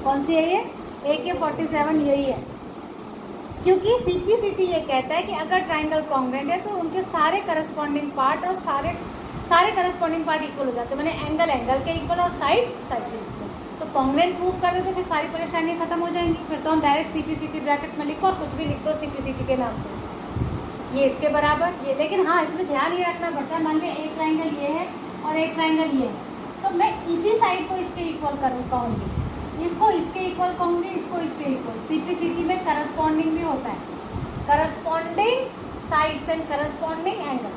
कौन सी है ये, AK-47 यही है। क्योंकि CP/CT ये कहता है कि अगर ट्राइंगल कॉन्ग्रुएंट है तो उनके सारे करस्पॉन्डिंग पार्ट और सारे करस्पॉन्डिंग पार्ट इक्वल हो जाते हैं, मैंने एंगल एंगल के इक्वल और साइड साइड के इक्वल। तो कॉन्ग्रुएंट प्रूफ कर देते फिर सारी परेशानियाँ खत्म हो जाएंगी। फिर तो हम डायरेक्ट CP/CT ब्रैकेट में लिखो और कुछ भी लिख दो CP/CT के नाम पर, ये इसके बराबर ये। लेकिन हाँ इसमें ध्यान ये रखना पड़ता है, मान लिया एक ट्राइंगल ये है और एक ट्राइंगल ये है, तो मैं इसी साइड को इसके इक्वल कहूँगी, इसको इसके इक्वल कहूँगी, इसको इसके इक्वल। CP/CT में करस्पॉन्डिंग भी होता है, corresponding sides and corresponding angle,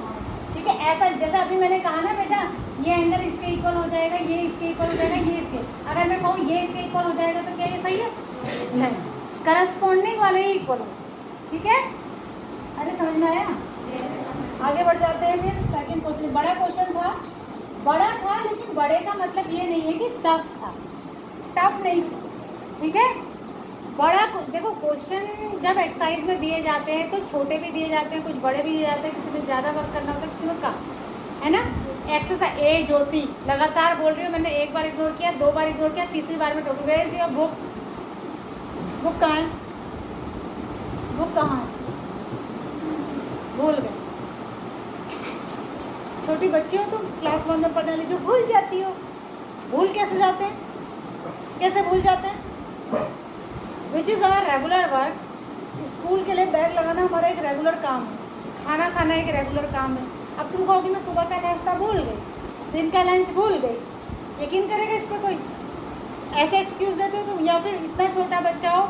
ठीक है। ऐसा जैसा अभी मैंने कहा ना बेटा, ये एंगल इसके इक्वल हो जाएगा, ये इसके इक्वल हो जाएगा, ये इसके, अगर मैं कहूँ ये इसके इक्वल हो जाएगा तो क्या ये सही है, नहीं, करस्पॉन्डिंग वाले ही इक्वल हो, ठीक है। अरे समझ में आया? आगे बढ़ जाते हैं फिर सेकंड क्वेश्चन। बड़ा क्वेश्चन था, बड़ा था, लेकिन बड़े का मतलब ये नहीं है कि टफ था, टफ नहीं, ठीक है। बड़ा देखो क्वेश्चन जब एक्सरसाइज में दिए जाते हैं तो छोटे भी दिए जाते हैं, कुछ बड़े भी दिए जाते हैं, किसी में ज़्यादा वर्क करना होता है, किसी में कम, है ना। एक्सरसाइज ए ज्योति लगातार बोल रही हूँ, मैंने एक बार इग्नोर किया, 2 बार इग्नोर किया, तीसरी बार में टोटल गए। बुक बुक कहाँ है, बुक कहाँ है, भूल गए। छोटी बच्ची हो तुम, क्लास 1 में पढ़ने वाली, जो भूल जाती हो। भूल कैसे जाते हैं, कैसे भूल जाते हैं? Which is our regular work. School के लिए बैग लगाना हमारा एक रेगुलर काम है, खाना खाना एक रेगुलर काम है। अब तुम कहोगे मैं सुबह का नाश्ता भूल गई, दिन का लंच भूल गई, यकीन करेगा इस पर कोई? ऐसे एक्सक्यूज़ देते हो तुम, या फिर इतना छोटा बच्चा हो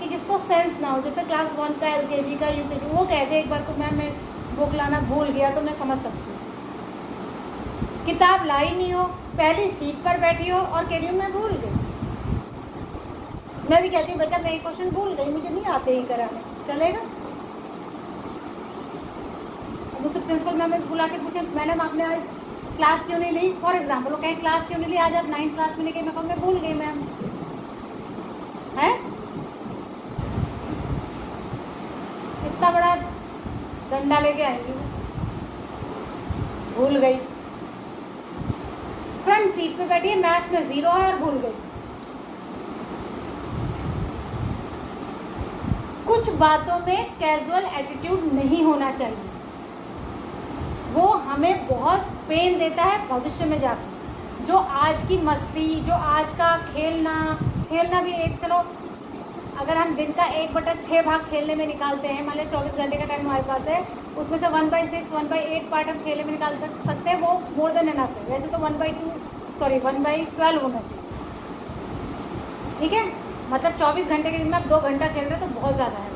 कि जिसको सेंस ना हो, जैसे क्लास 1 का, LKG का, UKG, वो कहते एक बार तो मैम मैं बुक लाना भूल गया, तो मैं समझ सकती हूँ। किताब लाई नहीं हो, पहली सीट पर बैठी हो और कह रही हूँ मैं भूल गई। मैं भी कहती हूँ बेटा मैं एक क्वेश्चन भूल गई, मुझे नहीं आते ही कराने, चलेगा? अब मुझसे प्रिंसिपल मैम ने बुला के पूछे मैडम आपने आज क्लास क्यों नहीं ली, फॉर एग्जाम्पल वो कहें क्लास क्यों नहीं ली, आज आप 9th क्लास में नहीं गई, मैं कहूँ मैं भूल गई मैम, है। इतना बड़ा डंडा लेके आएंगी, भूल गई। फ्रंट सीट पे बैठी है, मैथ्स में 0 है और भूल गई। कुछ बातों में कैजुअल एटीट्यूड नहीं होना चाहिए, वो हमें बहुत पेन देता है भविष्य में जाकर। जो आज की मस्ती, जो आज का खेलना भी एक, चलो अगर हम दिन का 1/6 भाग खेलने में निकालते हैं, मान लो 24 घंटे का टाइम हमारे पास है, उसमें से 1/6 1/8 पार्ट हम खेलने में निकाल सकते हैं, वो मोर देन एनफ है। वैसे तो 1/12 होना चाहिए, ठीक है। मतलब 24 घंटे के दिन में आप 2 घंटा खेल रहे हैं तो बहुत ज़्यादा है।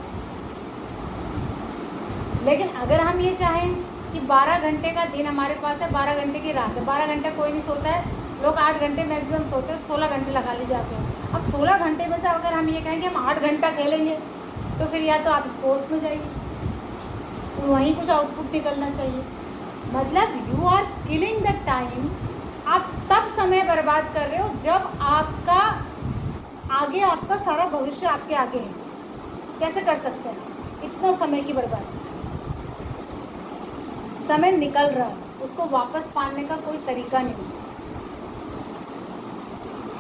लेकिन अगर हम ये चाहें कि 12 घंटे का दिन हमारे पास है, 12 घंटे की रात है, 12 घंटे कोई नहीं सोता है, लोग 8 घंटे मैक्सिमम सोते हैं, 16 घंटे लगा ली जाते हैं। अब 16 घंटे में से अगर हम ये कहें कि हम 8 घंटा खेलेंगे, तो फिर या तो आप स्पोर्ट्स में जाइए, वहीं कुछ आउटपुट निकलना चाहिए। मतलब you are killing the time. आप तब समय बर्बाद कर रहे हो जब आपका आपका सारा भविष्य आपके आगे है। कैसे कर सकते हैं इतना समय की बर्बादी? समय निकल रहा है, उसको वापस पाने का कोई तरीका नहीं।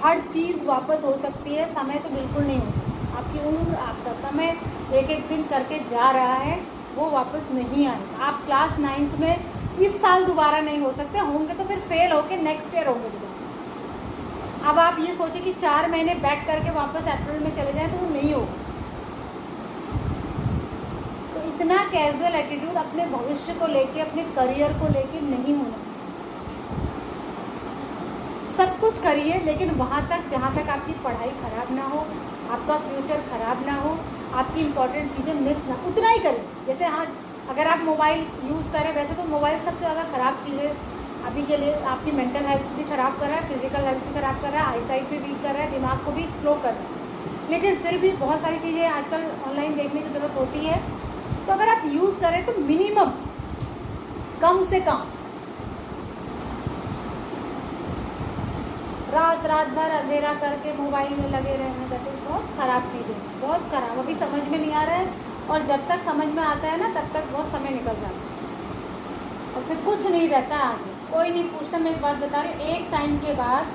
हर चीज़ वापस हो सकती है, समय तो बिल्कुल नहीं हो सकता। आपकी उम्र, आपका समय एक दिन करके जा रहा है, वो वापस नहीं आएगा। आप क्लास 9th में इस साल दोबारा नहीं हो सकते, होंगे तो फिर फेल होके नेक्स्ट ईयर होंगे दोबारा। अब आप ये सोचें कि 4 महीने बैक करके वापस अप्रैल में चले जाएं, तो वो नहीं होगा। तो इतना कैजुअल एटीट्यूड अपने भविष्य को लेके, अपने करियर को लेके नहीं होना चाहिए। सब कुछ करिए, लेकिन वहाँ तक जहाँ तक आपकी पढ़ाई ख़राब ना हो, आपका फ्यूचर ख़राब ना हो, आपकी इंपॉर्टेंट चीज़ें मिस ना, उतना ही करें। जैसे हाँ, अगर आप मोबाइल यूज़ करें, वैसे तो मोबाइल सबसे ज़्यादा ख़राब चीज़ है अभी के लिए। आपकी मेंटल हेल्थ भी ख़राब कर रहा है, फिजिकल हेल्थ भी ख़राब कर रहा है, आईसाइट भी वीक कर रहा है, दिमाग को भी स्लो कर रहा है। लेकिन फिर भी बहुत सारी चीज़ें आजकल ऑनलाइन देखने की ज़रूरत होती है, तो अगर आप यूज़ करें तो मिनिमम, कम से कम रात भर अंधेरा करके मोबाइल में लगे रहने का, तो बहुत ख़राब चीज़ है, बहुत ख़राब। अभी समझ में नहीं आ रहा है, और जब तक समझ में आता है ना, तब तक बहुत समय निकल जाता है और फिर कुछ नहीं रहता आगे, कोई नहीं पूछता। मैं एक बात बता रही हूँ, एक टाइम के बाद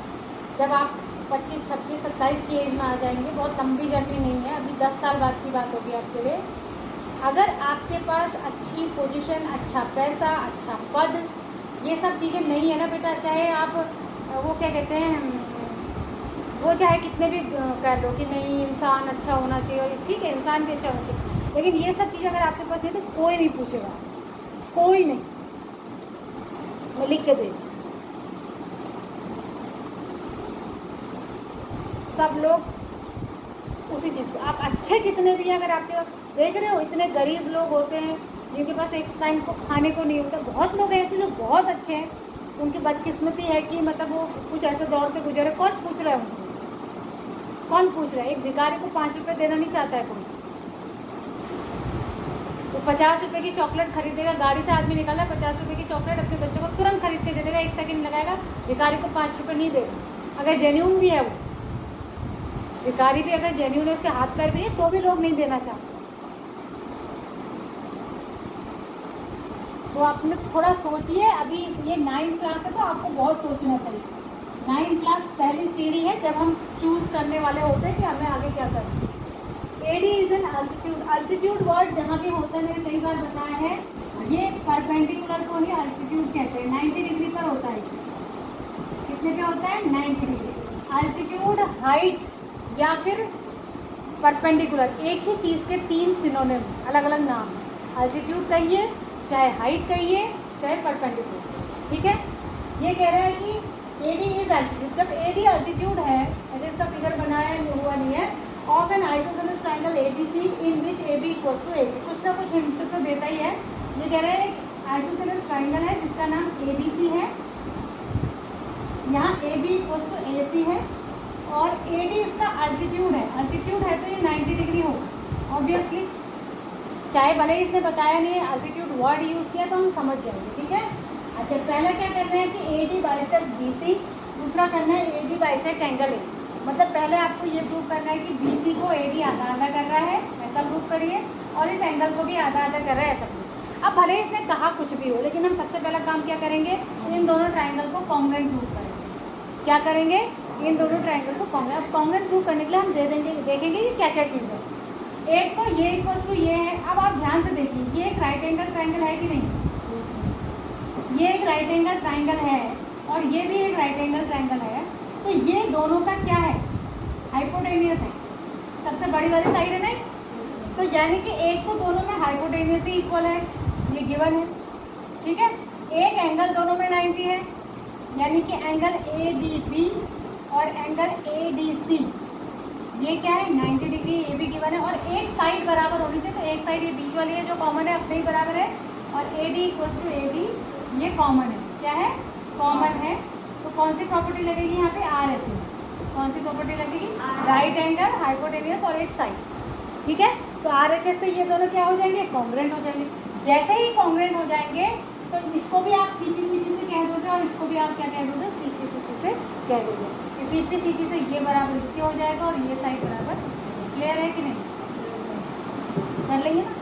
जब आप 25, 26, 27 की एज में आ जाएंगे, बहुत लंबी जर्नी नहीं है, अभी 10 साल बाद की बात होगी आपके लिए। अगर आपके पास अच्छी पोजीशन, अच्छा पैसा, अच्छा पद, ये सब चीज़ें नहीं है ना बेटा, चाहे आप वो क्या कहते हैं, वो चाहे कितने भी कह लो कि नहीं इंसान अच्छा होना चाहिए, ठीक है इंसान भी अच्छा होना चाहिए, लेकिन ये सब चीज़ें अगर आपके पास नहीं तो कोई नहीं पूछेगा, कोई नहीं। मैं लिख के दे, सब लोग उसी चीज़ को, आप अच्छे कितने भी हैं, अगर आपके पास देख रहे हो इतने गरीब लोग होते हैं जिनके पास एक टाइम को खाने को नहीं होता, बहुत लोग ऐसे जो बहुत अच्छे हैं, उनकी बदकिस्मती है कि मतलब वो कुछ ऐसे दौर से गुजरे। कौन पूछ रहा है उनको? कौन पूछ रहा है? एक भिखारी को 5 रुपये देना नहीं चाहता है कोई, वो 50 रुपये की चॉकलेट खरीदेगा, गाड़ी से आदमी निकाला 50 रुपये की चॉकलेट अपने बच्चों को तुरंत खरीद के दे देगा, 1 सेकंड लगाएगा, भिखारी को 5 रुपये नहीं देगा। अगर जेन्यून भी है वो भिखारी भी, अगर जेन्यून है, उसके हाथ पैर भी है, तो भी लोग नहीं देना चाहते। तो आपने थोड़ा सोचिए, अभी ये 9th क्लास है तो आपको बहुत सोचना चाहिए। 9th क्लास पहली सीढ़ी है जब हम चूज़ करने वाले होते हैं कि हमें आगे क्या करना है। AD is an altitude. Altitude word जहाँ भी होता है, मैंने कई बार बताया है, ये परपेंडिकुलर को ही अल्टीट्यूड कहते हैं। 90 डिग्री पर होता है। कितने पे होता है? 90 डिग्री। अल्टीट्यूड, हाइट या फिर परपेंडिकुलर, एक ही चीज़ के 3 सिनोनिम, अलग अलग नाम। अल्टीट्यूड कहिए, चाहे हाइट कहिए, चाहे परपेंडिकुलर, ठीक है। ये कह रहा है कि एडी इज अल्टीट्यूड। जब एडी अल्टीट्यूड है, ऐसे इसका फिगर बनाया हुआ नहीं है, of an isosceles triangle ABC in which AB equals to AC। कुछ ना कुछ हिंट तो देता ही है। ये कह रहा है आइसोसेलेस ट्राइंगल है जिसका नाम ABC है, यहाँ AB इक्वल्स टू AC है, और AD इसका अल्टीट्यूड है। अल्टीट्यूड है तो ये 90 डिग्री होगा ऑब्वियसली, चाहे भले ही इसने बताया नहीं है, अल्टीट्यूड वर्ड यूज़ किया तो हम समझ जाएंगे, ठीक है। अच्छा, पहला क्या करना है कि AD बाइसेक्ट BC, दूसरा करना है AD बाइसेक्ट एंगल A। मतलब पहले आपको ये प्रूव करना है कि BC को AD आधा आधा कर रहा है, ऐसा प्रूव करिए, और इस एंगल को भी आधा आधा कर रहा है, ऐसा प्रूव। अब भले इसने कहा कुछ भी हो, लेकिन हम सबसे पहला काम क्या करेंगे, इन दोनों ट्राइंगल को कॉन्ग्रुएंट प्रूव करेंगे। क्या करेंगे, इन दोनों ट्राइंगल को कॉन्ग्रुएंट। अब कॉन्ग्रुएंट प्रूव करने के लिए हम देखेंगे कि क्या क्या चीज़ है। एक तो ये इक्वल्स टू ये है। अब आप ध्यान से देखिए, ये एक राइट एंगल ट्राइंगल है कि नहीं, ये एक राइट एंगल ट्राइंगल है और ये भी एक राइट एंगल ट्राइंगल है, तो ये दोनों का क्या है, हाइपोटेनियस है, सबसे बड़ी वाली साइड है नहीं, तो यानी कि एक तो दोनों में हाइपोटेनियस ही इक्वल है, ये गिवन है, ठीक है। एक एंगल दोनों में 90 है, यानी कि एंगल ADB और एंगल ADC, ये क्या है 90 डिग्री, ये भी गिवन है, और एक साइड बराबर होनी चाहिए, तो एक साइड ये बीच वाली है जो कॉमन है अपने ही बराबर है, और AD इक्वल्स टू AB ये कॉमन है, क्या है, कॉमन है। तो कौन सी प्रॉपर्टी लगेगी यहाँ पे, RHS, कौन सी प्रॉपर्टी लगेगी, राइट एंगल, हाइपोटेनियस और एक साइड, ठीक है। तो RHS से ये दोनों क्या हो जाएंगे, कॉन्ग्रुएंट हो जाएंगे। जैसे ही कॉन्ग्रुएंट हो जाएंगे तो इसको भी आप CP/CT से कह दोगे और इसको भी आप क्या कह दोगे, CP/CT से कह दोगे। CP/CT से ये बराबर इसके हो जाएगा और ये साइड बराबर इसके। क्लियर है कि नहीं, कर लेंगे ना।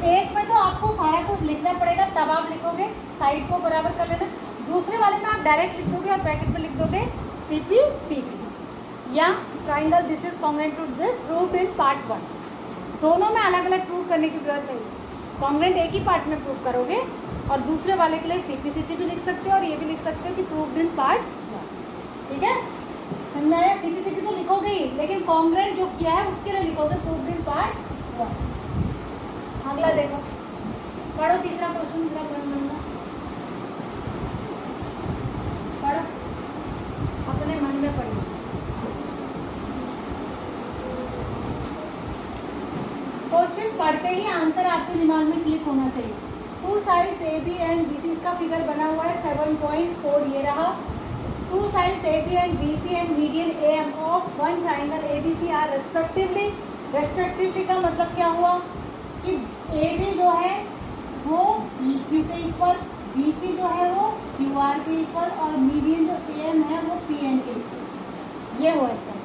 एक में तो आपको सारा कुछ लिखना पड़ेगा, तब आप लिखोगे, साइड को बराबर कर लेना। दूसरे वाले में आप डायरेक्ट लिख दोगे और ब्रैकेट में लिख दोगे CP/CT या triangle this is congruent to this proved in part 1। दोनों में अलग अलग प्रूव करने की जरूरत नहीं, कॉन्ग्रुएंट एक ही पार्ट में प्रूव करोगे, और दूसरे वाले के लिए CP/CT भी लिख सकते हो और ये भी लिख सकते हो कि प्रूव्ड इन पार्ट 1, ठीक है। समझ आया, CP/CT तो लिखोगे ही, लेकिन कॉन्ग्रुएंट जो किया है उसके लिए लिखोगे प्रूव्ड इन पार्ट 1। अगला देखो, पढ़ो तीसरा क्वेश्चन, पूरा पढ़ना, पढ़ो, अपने मन में पढ़िए। क्वेश्चन पढ़ते ही आंसर आपके दिमाग में क्लिक होना चाहिए। Two sides AB and BC, इसका फिगर बना हुआ है 7.4, ये रहा। Two sides AB and BC and median AM of one triangle ABC are respectively, respectively का मतलब क्या हुआ कि AB जो है वो PQ के इक्वल, BC जो है वो QR के इक्वल, और मीडियन जो AM है वो PN के इक्वल। ये हुआ इसका,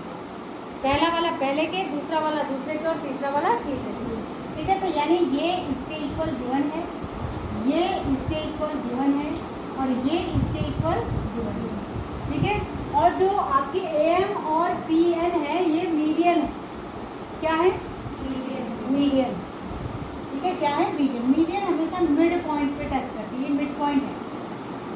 पहला वाला पहले के, दूसरा वाला दूसरे के और तीसरा वाला तीसरे के, ठीक है। तो यानी ये इसके इक्वल गिवन है, ये इसके इक्वल गिवन है, और ये इसके इक्वल गिवन है, ठीक है। और जो आपकी AM और PN है ये मीडियन है, क्या है, मीडियन, ठीक है। क्या है, मीडियन। मीडियन हमेशा मिड पॉइंट पे टच करती है, ये मिड पॉइंट है,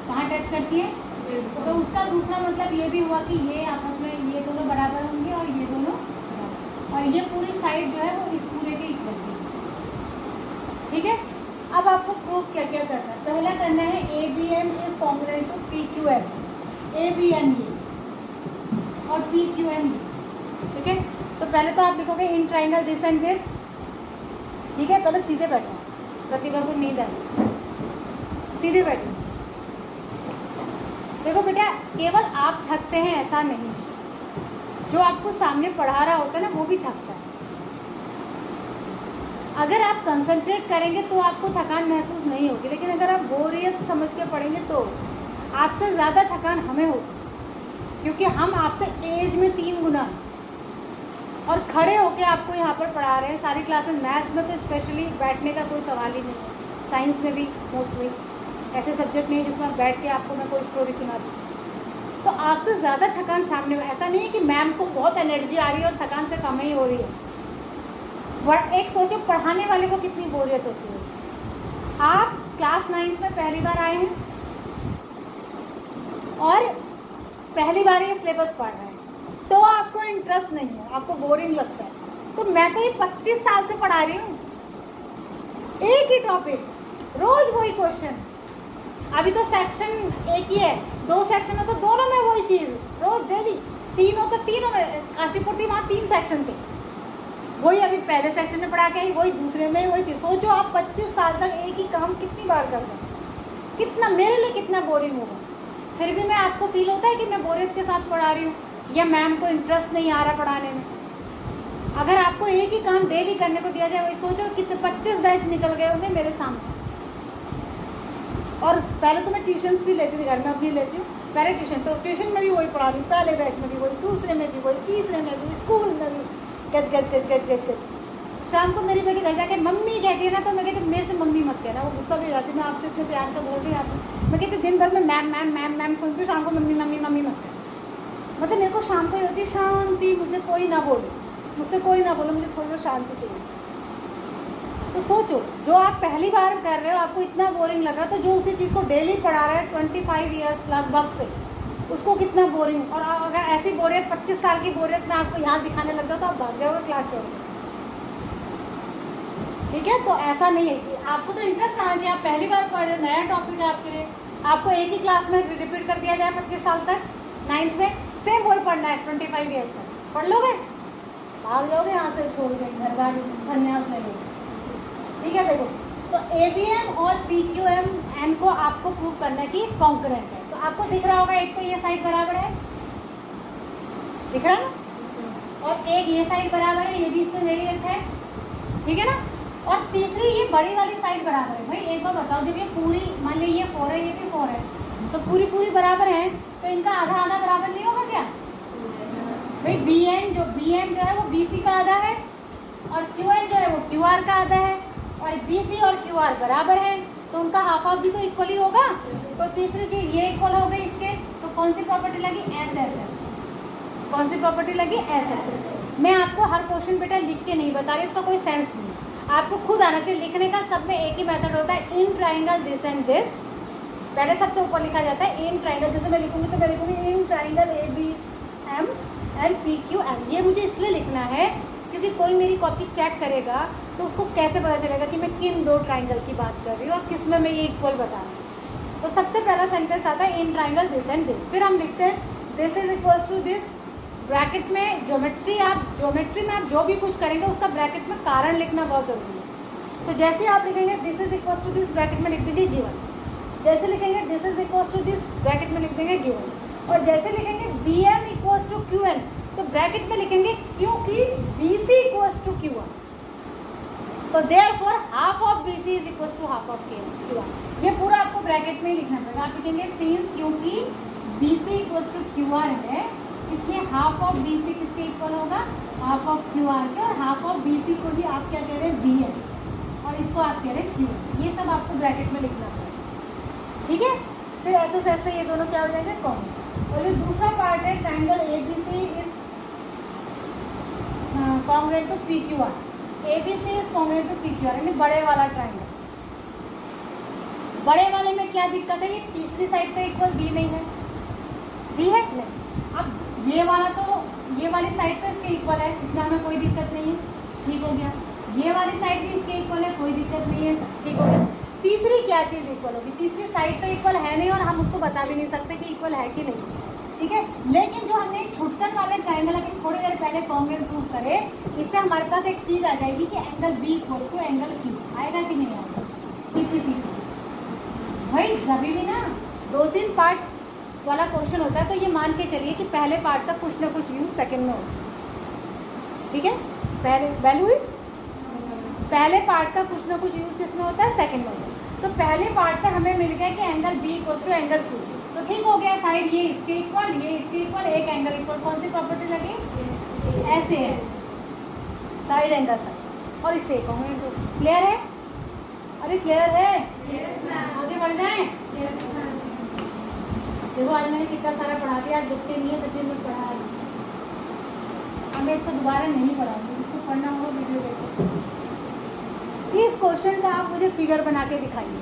कहाँ टच करती है, तो उसका दूसरा मतलब ये भी हुआ कि ये आपस में ये दोनों बराबर होंगे और ये दोनों बराबर, और ये पूरी साइड जो है वो इस पूरे के इक्वल है, ठीक है। अब आपको प्रूफ क्या क्या करना है, पहला करना है ABM is congruent to PQM, ABN ये और PQM ये, ठीक है। तो पहले तो आप लिखोगे इन ट्राइंगल दिस एंड दिस, ठीक है। पहले सीधे बैठो, प्रतिभा को नींद है, सीधे बैठो। देखो बेटा, केवल आप थकते हैं ऐसा नहीं, जो आपको सामने पढ़ा रहा होता है ना वो भी थकता है। अगर आप कंसंट्रेट करेंगे तो आपको थकान महसूस नहीं होगी, लेकिन अगर आप बोरियत समझ के पढ़ेंगे तो आपसे ज़्यादा थकान हमें होगी, क्योंकि हम आपसे एज में 3 गुना और खड़े होके आपको यहाँ पर पढ़ा रहे हैं। सारी क्लासेस, मैथ्स में तो स्पेशली बैठने का कोई सवाल ही नहीं है, साइंस में भी मोस्टली ऐसे सब्जेक्ट नहीं है जिसमें बैठ के आपको मैं कोई स्टोरी सुना दूँ। तो आपसे ज़्यादा थकान सामने में, ऐसा नहीं है कि मैम को बहुत एनर्जी आ रही है और थकान से कम ही हो रही है। एक सोचो पढ़ाने वाले को कितनी बोरियत होती है। आप क्लास 9 में पहली बार आए हैं और पहली बार ये सिलेबस पढ़ रहे हैं, तो आपको इंटरेस्ट नहीं है, आपको बोरिंग लगता है। तो मैं तो ये 25 साल से पढ़ा रही हूँ, एक ही टॉपिक, रोज वही क्वेश्चन। अभी तो सेक्शन एक ही है, 2 सेक्शन में तो दोनों में वही चीज़, रोज डेली, तीनों में काशीपुर थी, वहाँ 3 सेक्शन थे, वही अभी पहले सेक्शन में पढ़ा के आई, वही दूसरे में वही थी। सोचो आप 25 साल तक एक ही काम कितनी बार कर सकते, कितना मेरे लिए कितना बोरिंग होगा। फिर भी मैं आपको फील होता है कि मैं बोरियत के साथ पढ़ा रही हूँ या मैम को इंटरेस्ट नहीं आ रहा पढ़ाने में। अगर आपको एक ही काम डेली करने को दिया जाए, वही सोचो कितने 25 बैच निकल गए होंगे मेरे सामने। और पहले तो मैं ट्यूशन्स भी लेती थी घर में, अब नहीं लेती हूँ, पहले ट्यूशन, तो ट्यूशन में भी वही पढ़ा रही, पहले बैच में भी वही, दूसरे में भी वही, तीसरे में भी, स्कूल में भी गज गज गज गज गज गज। शाम को मेरी बेटी घर जाके मम्मी कहती है ना, तो मैं कहती हूँ मेरे से मम्मी मत कहना, वो गुस्सा भी हो जाती है, मैं आपसे इतने प्यार से बोल रही हूँ, आप मैं कहती हूँ दिन भर में मैम मैम मैम मैम सुनती हूँ, शाम को मम्मी मम्मी मम्मी मत कहना। मतलब मेरे को शाम को ही होती है शांति, मुझे कोई ना बोले, मुझसे कोई ना बोलो, मुझे थोड़ी बहुत शांति चाहिए। तो सोचो, जो आप पहली बार कर रहे हो, आपको इतना बोरिंग लग रहा है, तो जो उसी चीज़ को डेली पढ़ा रहा है 25 ईयर्स लगभग से, उसको कितना बोरिंग। और अगर ऐसी बोरियत 25 साल की बोरियत में आपको यहाँ दिखाने लग जाओ तो आप भाग जाओगे क्लास छोड़ के। ठीक है, तो ऐसा नहीं है कि आपको तो इंटरेस्ट आना चाहिए, आप पहली बार पढ़ रहे हो, नया टॉपिक है आपके लिए, आपको एक ही क्लास में रिपीट कर दिया जाए 25 साल तक, 9th में सेम वही पढ़ना है 25 ईयर्स तक, पढ़ लोगे? भाग जाओगे यहाँ से, छोड़ के घर बार संन्यास ले लोगे। ठीक है, देखो, तो ABM और PQM को आपको प्रूव करना है कि कॉन्करेंट है। तो आपको दिख रहा होगा, एक तो ये साइड बराबर है, दिख रहा है ना, और एक ये साइड बराबर है, ये भी इसको यही रखा है, ठीक है ना, और तीसरी ये बड़ी वाली साइड बराबर है। भाई एक बार बताओ, जब ये पूरी, मान लीजिए ये 4 है, ये भी 4 है, तो पूरी पूरी बराबर है, तो इनका आधा आधा बराबर नहीं होगा क्या? भाई BM जो है वो BC का आधा है, और QN जो है वो QR का आधा है, और BC और QR बराबर है, तो उनका हाफ हाफ भी तो इक्वल ही होगा। तो तीसरी चीज़ ये इक्वल हो गई इसके, तो कौन सी प्रॉपर्टी लगी? SS। कौन सी प्रॉपर्टी लगी? SS। मैं आपको हर क्वेश्चन बेटा लिख के नहीं बता रही, उसका कोई सेंस नहीं, आपको खुद आना चाहिए लिखने का। सब में एक ही मेथड होता है, in triangle this and this, पहले सबसे ऊपर लिखा जाता है इन ट्राइंगल। जैसे मैं लिखूंगी तो मैं लिखूंगी in triangle ABM and PQM। ये मुझे इसलिए लिखना है क्योंकि कोई मेरी कॉपी चेक करेगा तो उसको कैसे पता चलेगा कि मैं किन दो ट्राइंगल की बात कर रही हूँ और किस में मैं ये इक्वल बता रही हूँ। तो सबसे पहला सेंटेंस आता है in triangle this and this, फिर हम लिखते हैं this is equals to this, bracket में ज्योमेट्री में आप जो भी कुछ करेंगे उसका ब्रैकेट में कारण लिखना बहुत ज़रूरी है। तो जैसे आप लिखेंगे this is equals to this, bracket में लिख देंगे गिवन। जैसे लिखेंगे this is equals to this, bracket में लिख देंगे गिवन। और जैसे लिखेंगे BM इक्वल्स टू QN, तो ब्रैकेट में लिखेंगे क्योंकि BC इक्वल्स टू QR, तो therefore half of BC is equals to half of QR। ये पूरा आपको ब्रैकेट में ही लिखना पड़ेगा। आप लिखेंगे सिंस क्योंकि BC इक्वल्स टू QR है, इसलिए हाफ ऑफ BC किसके इक्वल होगा? हाफ ऑफ QR के, और हाफ ऑफ BC को भी आप क्या कह रहे हैं? BM, और इसको आप कह रहे हैं QN। ये सब आपको ब्रैकेट में लिखना पड़ेगा, ठीक है। फिर ऐसे ये दोनों क्या हो जाएंगे? कॉमन। और ये दूसरा पार्ट है triangle ABC is congruent to PQR। ABC is congruent to PQR, यानी बड़े वाला ट्राइंगल। बड़े वाले में क्या दिक्कत है? ये तीसरी साइड पे इक्वल दी नहीं है, दी है नहीं। अब ये वाला तो ये वाली साइड पे इसके इक्वल है, इसमें हमें कोई दिक्कत नहीं है, ठीक हो गया। ये वाली साइड भी इसके इक्वल है, कोई दिक्कत नहीं है, ठीक हो गया। तीसरी क्या चीज़ इक्वल होगी? तीसरी साइड तो इक्वल है नहीं और हम उसको बता भी नहीं सकते कि इक्वल है कि नहीं, ठीक है। लेकिन जो हमने छुटकन वाले ट्राइंगल अभी थोड़ी देर पहले कॉन्ग्रुएंट प्रूव करे, इससे हमारे पास एक चीज़ आ जाएगी कि angle B equals to angle Q। आएगा कि नहीं आएगा? CPC भाई जब भी ना 2-3 पार्ट वाला क्वेश्चन होता है तो ये मान के चलिए कि पहले पार्ट का कुछ ना कुछ यूज सेकंड में होगा, ठीक है। पहले वैल्यू पहले पार्ट का कुछ ना कुछ यूज किसमें होता है? सेकंड में होता है। तो पहले पार्ट से हमें मिल गया कि angle B equals to angle Q, तो ठीक हो गया। साइड ये इसके इक्वल, ये इसके इक्वल, एक एंगल इक्वल। कौन सी प्रॉपर्टी लगी? ऐसे है साइड एंगल साइड, और इससे कॉन्ग्रुएंट। क्लियर है? अरे क्लियर है? आगे बढ़ जाएं। देखो आज मैंने कितना सारा पढ़ा दिया, आज बच्चे नहीं है तो फिर मैं पढ़ा रही हूँ। अब मैं इसको दोबारा नहीं पढ़ाऊंगी, इसको पढ़ना होगा वीडियो देखो। इस क्वेश्चन का आप मुझे फिगर बना के दिखाइए।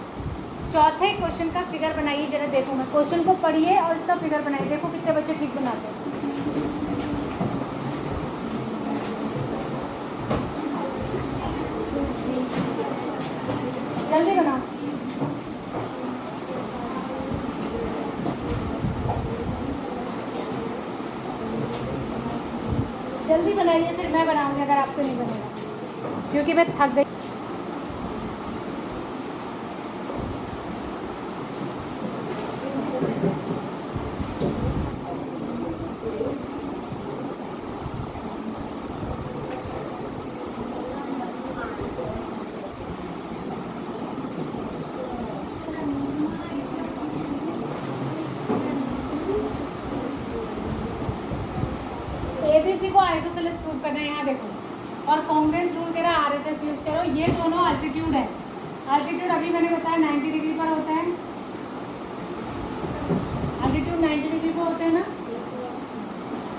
चौथे क्वेश्चन का फिगर बनाइए जरा, देखो मैं क्वेश्चन को पढ़िए और इसका फिगर बनाइए, देखो कितने बच्चे ठीक बनाते हैं। जल्दी बनाओ। जल्दी बनाइए, फिर मैं बनाऊंगी अगर आपसे नहीं बनेगा, क्योंकि मैं थक गई। आइसोसेलेस प्रूव करना है, यहाँ देखो, और कॉन्ग्रेंस रूल कह रहा है RHS यूज करो। ये दोनों अल्टीट्यूड है, अल्टीट्यूड अभी मैंने बताया 90 डिग्री पर होता है, अल्टीट्यूड 90 डिग्री पर होते हैं ना।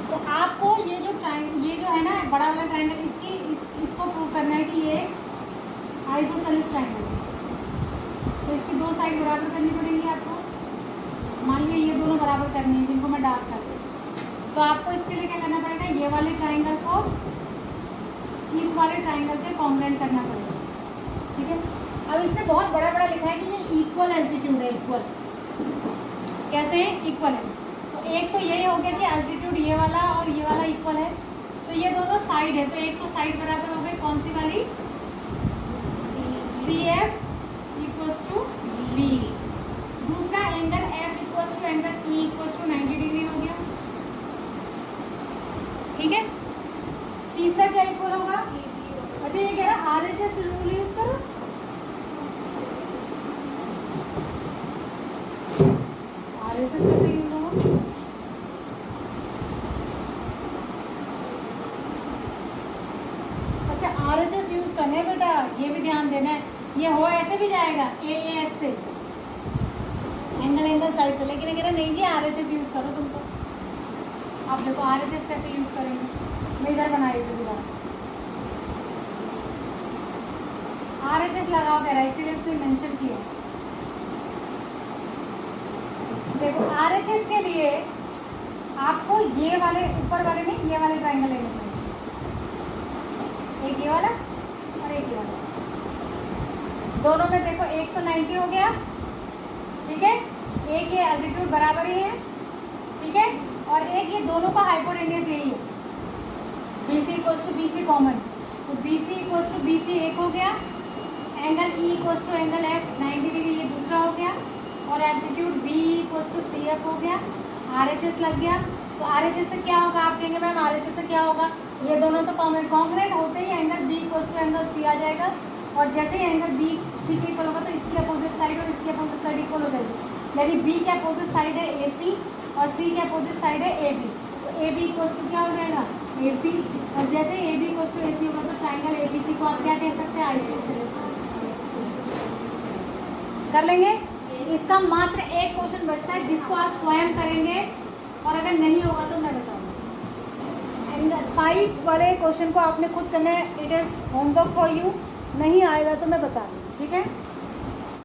तो आपको ये जो है ना बड़ा वाला ट्राइंगल, इसको प्रूव करना है कि ये आइसोसेलेस ट्राइंगल है। तो इसकी दो साइड बराबर करनी पड़ेंगी आपको। मान लीजिए ये दोनों बराबर करनी है, जिनको मैं डार्क कर दूँ, तो आपको इसके लिए क्या करना पड़ेगा, ये वाले ट्राइंगल को इस वाले ट्राइंगल के कॉन्ग्रुएंट करना पड़ेगा, ठीक है। अब इसने बहुत बड़ा बड़ा लिखा है कि ये इक्वल एल्टीट्यूड है, इक्वल कैसे है, इक्वल है। तो एक तो यही हो गया कि एल्टीट्यूड ये वाला और ये वाला इक्वल है, तो ये दोनों साइड है, तो एक तो साइड बराबर हो गई, कौन सी वाली, CF इक्वल्स टू B। दूसरा angle F equals to angle E equals to 90 degree हो गया, ठीक है। तीसरा क्या इक्वल होगा, अच्छा ये कह रहा RHS रूल यूज करो, RHS कैसे यूज होगा, अच्छा RHS यूज करना है बेटा, ये भी ध्यान देना है। ये हो ऐसे भी जाएगा AAS से, एंगल साइड से, लेकिन अगर नहीं जी RHS यूज करो तुमको। आप देखो RHS कैसे यूज करेंगे, मैं इधर बना रही थी दोबारा, RHS लगाओ कह रहा है, इसीलिए इसने मेंशन किया। देखो RHS के लिए आपको ये वाले ऊपर वाले नहीं, ये वाले ट्राइंगल लेने चाहिए, एक ये वाला और एक ये वाला, दोनों में देखो एक तो 90 हो गया, ठीक है, एक ये एल्टीट्यूड बराबर ही है, ठीक है, और एक ये दोनों का हाइपोटेन्यूज यही है, BC equals to BC common, तो BC इक्वल्स टू BC एक हो गया, angle E equals to angle F 90 degree ये दूसरा हो गया, और altitude B equals to CF हो गया, RHS लग गया। तो RHS से क्या होगा, आप कहेंगे मैम RHS से क्या होगा, ये दोनों तो कॉन्ग्रुएंट होते ही angle B equals to angle C आ जाएगा, और जैसे ही एंगल B C के इक्वल होगा तो इसकी अपोजिट साइड और इसकी अपोजिट साइड इक्वल हो जाएगी, यानी B के अपोजिट साइड है AC और C के अपोजिट साइड है AB, तो AB इक्वल्स टू क्या हो जाएगा, AC, और जैसे AB इक्वल्स टू AC होगा तो ट्राइंगल ABC को आप क्या कह सकते हैं, आइसोसेलेस कर लेंगे। इसका मात्र एक क्वेश्चन बचता है जिसको आप स्वयं करेंगे, और अगर नहीं होगा तो मैं बताऊंगी। एंड 5 वाले क्वेश्चन को आपने खुद करना है, it is homework for you, नहीं आएगा तो मैं बता दूँगी, ठीक है।